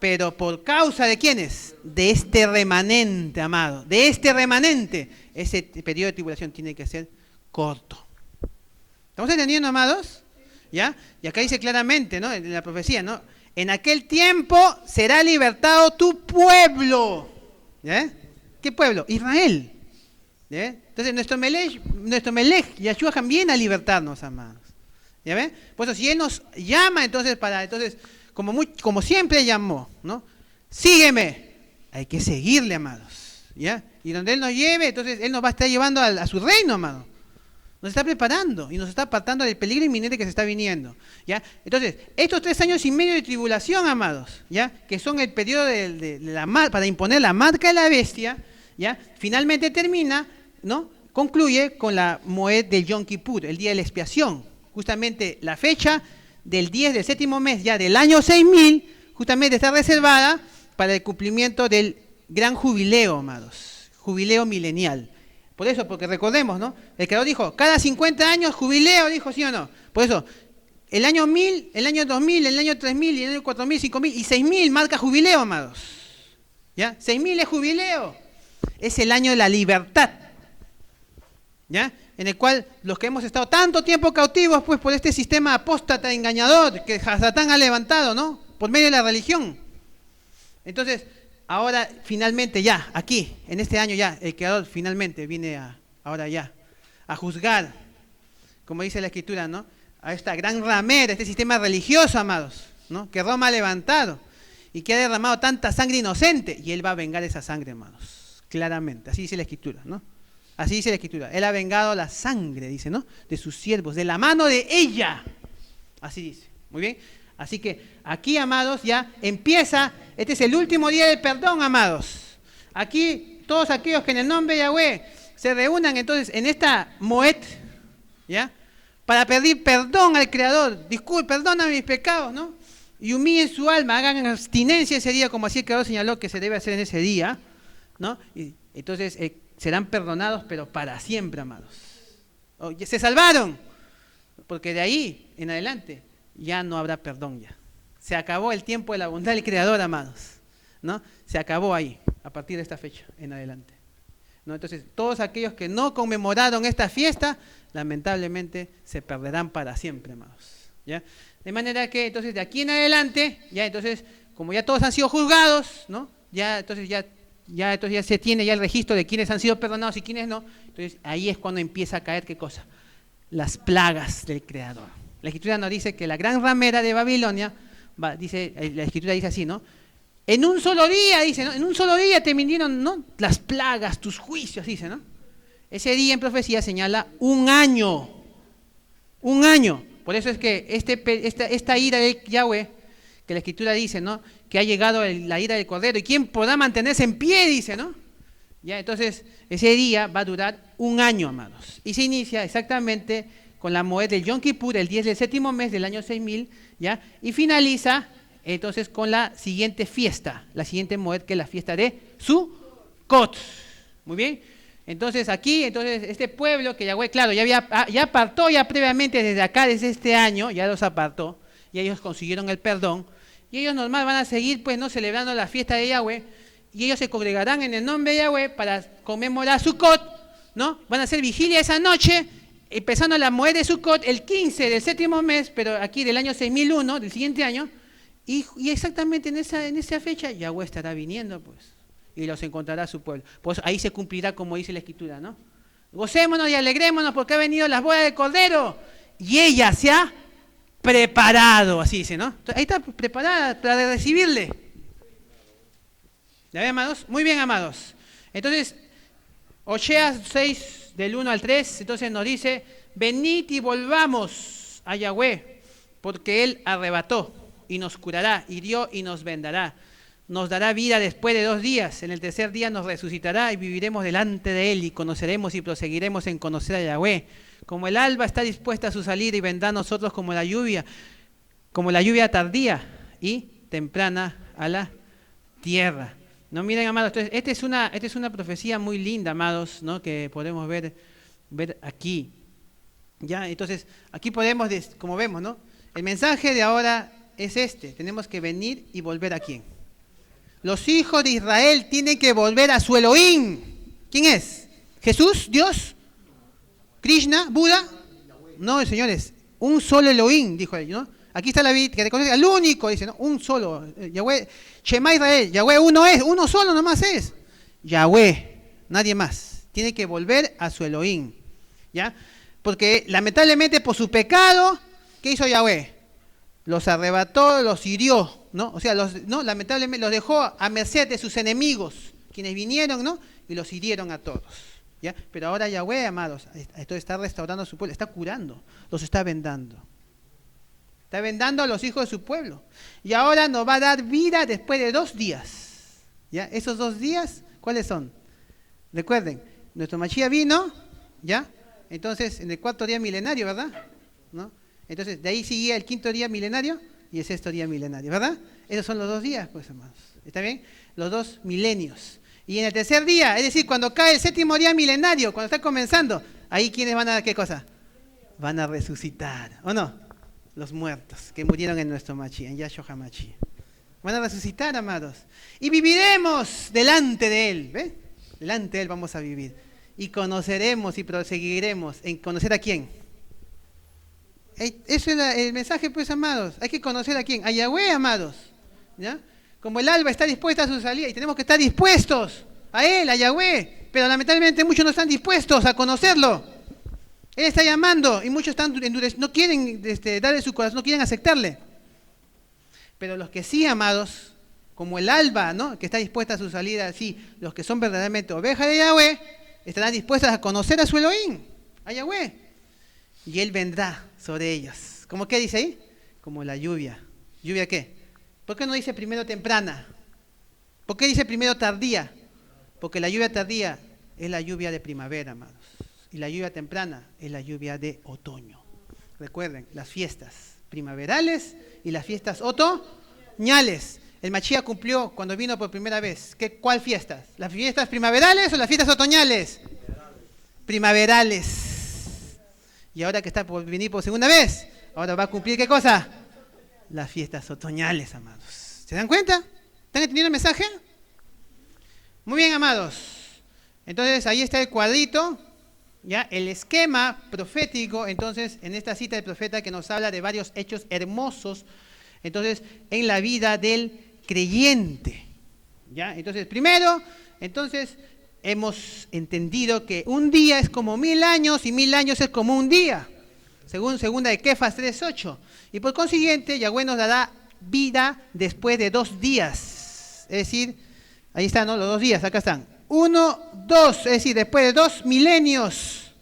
Pero por causa de ¿quiénes? De este remanente, amado. De este remanente. Ese periodo de tribulación tiene que ser corto. ¿Estamos entendiendo, amados? ¿Ya? Y acá dice claramente, ¿no?, en la profecía, ¿no?, en aquel tiempo será libertado tu pueblo. ¿Ya? ¿Qué pueblo? Israel. ¿Ya? Entonces nuestro Melech, Yahshua, viene a libertarnos, amados. ¿Ya ven? Por eso, si él nos llama, entonces, como siempre llamó, ¿no?, sígueme, hay que seguirle, amados. ¿Ya? Y donde él nos lleve, entonces él nos va a estar llevando a su reino, amado. Nos está preparando y nos está apartando del peligro inminente que se está viniendo. ¿Ya? Entonces, estos 3 años y medio de tribulación, amados, ¿ya?, que son el periodo para imponer la marca de la bestia, ¿ya?, finalmente termina, ¿no?, concluye con la Moed del Yom Kippur, el día de la expiación. Justamente la fecha del 10 del 7º mes ya del año 6000, justamente está reservada para el cumplimiento del gran jubileo, amados, jubileo milenial. Por eso, porque recordemos, ¿no?, el Creador dijo, cada 50 años jubileo, dijo, ¿sí o no? Por eso, el año 1000, el año 2000, el año 3000, el año 4000, 5000 y 6000 marca jubileo, amados. ¿Ya? 6000 es jubileo. Es el año de la libertad. ¿Ya? En el cual los que hemos estado tanto tiempo cautivos, pues, por este sistema apóstata engañador que Satán ha levantado, ¿no?, por medio de la religión. Entonces, ahora finalmente ya, aquí, en este año ya, el Creador finalmente viene ahora ya a juzgar, como dice la Escritura, ¿no?, a esta gran ramera, este sistema religioso, amados, ¿no?, que Roma ha levantado y que ha derramado tanta sangre inocente, y él va a vengar esa sangre, amados, claramente, así dice la Escritura, ¿no? Así dice la Escritura, él ha vengado la sangre, dice, ¿no?, de sus siervos, de la mano de ella, así dice, muy bien. Así que aquí, amados, ya empieza, este es el último día del perdón, amados. Aquí todos aquellos que en el nombre de Yahweh se reúnan entonces en esta Moed, ¿ya?, para pedir perdón al Creador, perdona mis pecados, ¿no?, y humillen su alma, hagan abstinencia ese día, como así el Creador señaló que se debe hacer en ese día, ¿no? Y entonces serán perdonados, pero para siempre, amados. Se salvaron, porque de ahí en adelante ya no habrá perdón ya. Se acabó el tiempo de la bondad del Creador, amados, ¿no? Se acabó ahí, a partir de esta fecha en adelante, ¿no? Entonces, todos aquellos que no conmemoraron esta fiesta, lamentablemente se perderán para siempre, amados, ¿ya? De manera que, entonces, de aquí en adelante, ya entonces, como ya todos han sido juzgados, ¿no?, entonces ya se tiene ya el registro de quienes han sido perdonados y quienes no. Entonces, ahí es cuando empieza a caer, ¿qué cosa? Las plagas del Creador. La escritura nos dice que la gran ramera de Babilonia, dice, la escritura dice así, ¿no? En un solo día, dice, ¿no? En un solo día te vinieron, ¿no?, las plagas, tus juicios, dice, ¿no? Ese día en profecía señala un año. Un año. Por eso es que esta ira de Yahweh, que la escritura dice, ¿no?, que ha llegado la ira del Cordero. ¿Y quién podrá mantenerse en pie?, dice, ¿no? Ya, entonces, ese día va a durar un año, amados. Y se inicia exactamente con la Moed del Yom Kippur, el 10 del séptimo mes del año 6000, ¿ya? Y finaliza, entonces, con la siguiente fiesta, la siguiente Moed, que es la fiesta de Sukkot. Muy bien. Entonces, aquí, este pueblo que Yahweh, claro, ya apartó ya previamente desde acá, desde este año, ya los apartó, y ellos consiguieron el perdón, y ellos normal van a seguir, pues, no celebrando la fiesta de Yahweh, y ellos se congregarán en el nombre de Yahweh para conmemorar Sukkot, ¿no? Van a hacer vigilia esa noche, empezando la Moed de Sukkot el 15 del séptimo mes, pero aquí del año 6001, del siguiente año, y exactamente en esa fecha Yahweh estará viniendo, pues, y los encontrará a su pueblo. Pues ahí se cumplirá como dice la escritura, ¿no? Gocémonos y alegrémonos porque ha venido las bodas del Cordero, y ella se ha preparado, así dice, ¿no? Entonces, ahí está preparada para recibirle. ¿Ya ven, amados? Muy bien, amados. Entonces, Oseas 6, del 1 al 3, entonces nos dice, venid y volvamos a Yahweh, porque Él arrebató y nos curará, hirió y nos vendará. Nos dará vida después de 2 días, en el tercer día nos resucitará y viviremos delante de Él y conoceremos y proseguiremos en conocer a Yahweh. Como el alba está dispuesta a su salida y vendrá a nosotros como la lluvia tardía y temprana a la tierra. No, miren, amados, entonces, esta es una profecía muy linda, amados, ¿no?, que podemos ver aquí. Ya, entonces, aquí podemos, como vemos, ¿no?, el mensaje de ahora es tenemos que venir y volver a ¿quién? Los hijos de Israel tienen que volver a su Elohim. ¿Quién es? ¿Jesús? ¿Dios? ¿Krishna? ¿Buda? No, señores, un solo Elohim, dijo él, ¿no? Aquí está la Biblia, que reconoce al único, dice, ¿no? Un solo. Yahweh, Shema Israel, Yahweh uno solo nomás es. Yahweh, nadie más. Tiene que volver a su Elohim, ¿ya? Porque lamentablemente por su pecado, ¿qué hizo Yahweh? Los arrebató, los hirió, ¿no? O sea, lamentablemente los dejó a merced de sus enemigos, quienes vinieron, ¿no?, y los hirieron a todos, ¿ya? Pero ahora Yahweh, amados, esto está restaurando a su pueblo, está curando, los está vendando. Está vendando a los hijos de su pueblo. Y ahora nos va a dar vida después de 2 días. ¿Ya? Esos 2 días, ¿cuáles son? Recuerden, nuestro Mashiach vino, ¿ya? Entonces, en el 4º día milenario, ¿verdad? ¿No? Entonces, de ahí seguía el 5.º día milenario y el 6.º día milenario, ¿verdad? Esos son los 2 días, pues, hermanos. ¿Está bien? Los 2 milenios. Y en el tercer día, es decir, cuando cae el 7.º día milenario, cuando está comenzando, ahí ¿quiénes van a, qué cosa? Van a resucitar, ¿o no? Los muertos que murieron en nuestro Mashiach, en Yahshua HaMashiach. Van a resucitar, amados. Y viviremos delante de Él, ¿ves? Delante de Él vamos a vivir. Y conoceremos y proseguiremos en conocer a quién. Eso es el mensaje, pues, amados. Hay que conocer a quién. A Yahweh, amados. ¿Ya? Como el alba está dispuesta a su salida y tenemos que estar dispuestos a Él, a Yahweh. Pero lamentablemente muchos no están dispuestos a conocerlo. Él está llamando y muchos están no quieren darle su corazón, no quieren aceptarle. Pero los que sí, amados, como el alba, ¿no?, que está dispuesta a su salida, sí, los que son verdaderamente ovejas de Yahweh, estarán dispuestos a conocer a su Elohim, a Yahweh. Y Él vendrá sobre ellos. ¿Cómo qué dice ahí? Como la lluvia. ¿Lluvia qué? ¿Por qué no dice primero temprana? ¿Por qué dice primero tardía? Porque la lluvia tardía es la lluvia de primavera, amados. Y la lluvia temprana es la lluvia de otoño. Recuerden, las fiestas primaverales y las fiestas otoñales. El Mashiach cumplió cuando vino por primera vez. ¿Cuál fiestas? ¿Las fiestas primaverales o las fiestas otoñales? Primaverales. Y ahora que está por venir por segunda vez, ahora va a cumplir ¿qué cosa? Las fiestas otoñales, amados. ¿Se dan cuenta? ¿Están entendiendo el mensaje? Muy bien, amados. Entonces, ahí está el cuadrito. ¿Ya? El esquema profético, entonces, en esta cita del profeta que nos habla de varios hechos hermosos, entonces, en la vida del creyente. ¿Ya? Entonces, primero, entonces, hemos entendido que un día es como 1000 años y 1000 años es como un día. según segunda de Kefas 3:8. Y por consiguiente, Yahweh nos dará vida después de 2 días. Es decir, ahí están, ¿no? Los 2 días, acá están. 1, 2, es decir, después de 2 milenios.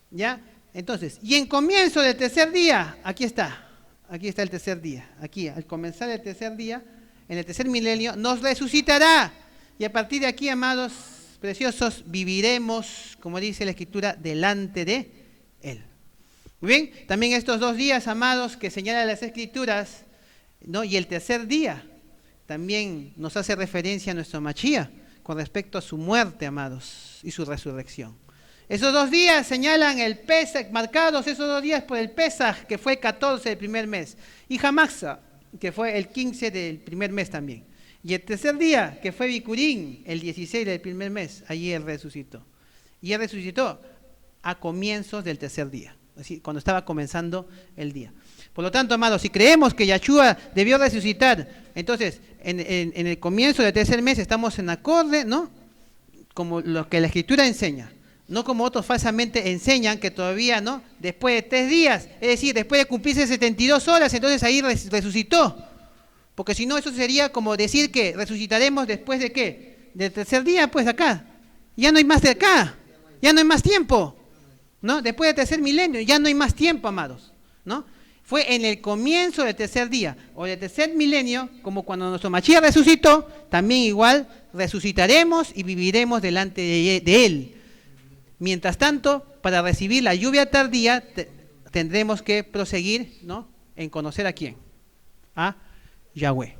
¿Ya? Entonces, y en comienzo del tercer día, aquí está el tercer día, aquí, al comenzar el tercer día, en el tercer milenio, nos resucitará. Y a partir de aquí, amados preciosos, viviremos, como dice la Escritura, delante de Él. Muy bien, también estos 2 días, amados, que señalan las Escrituras, ¿no? Y el tercer día, también nos hace referencia a nuestro Mashiach, con respecto a su muerte, amados, y su resurrección. Esos 2 días señalan el Pesach, marcados esos 2 días por el Pesach, que fue el 14 del primer mes, y Hamaxa, que fue el 15 del primer mes también. Y el tercer día, que fue Bikurim, el 16 del primer mes, allí Él resucitó. Y Él resucitó a comienzos del tercer día, así, cuando estaba comenzando el día. Por lo tanto, amados, si creemos que Yahshua debió resucitar, entonces, en el comienzo del tercer mes estamos en acorde, ¿no? Como lo que la Escritura enseña. No como otros falsamente enseñan que todavía, ¿no? Después de 3 días, es decir, después de cumplirse 72 horas, entonces ahí resucitó. Porque si no, eso sería como decir que resucitaremos después de ¿qué? Del tercer día, pues acá. Ya no hay más de acá. Ya no hay más tiempo. ¿No? Después del tercer milenio, ya no hay más tiempo, amados. ¿No? Fue en el comienzo del tercer día o del tercer milenio, como cuando nuestro Mashiach resucitó, también igual resucitaremos y viviremos delante de Él. Mientras tanto, para recibir la lluvia tardía, tendremos que proseguir, ¿no? En conocer a quién. A Yahweh.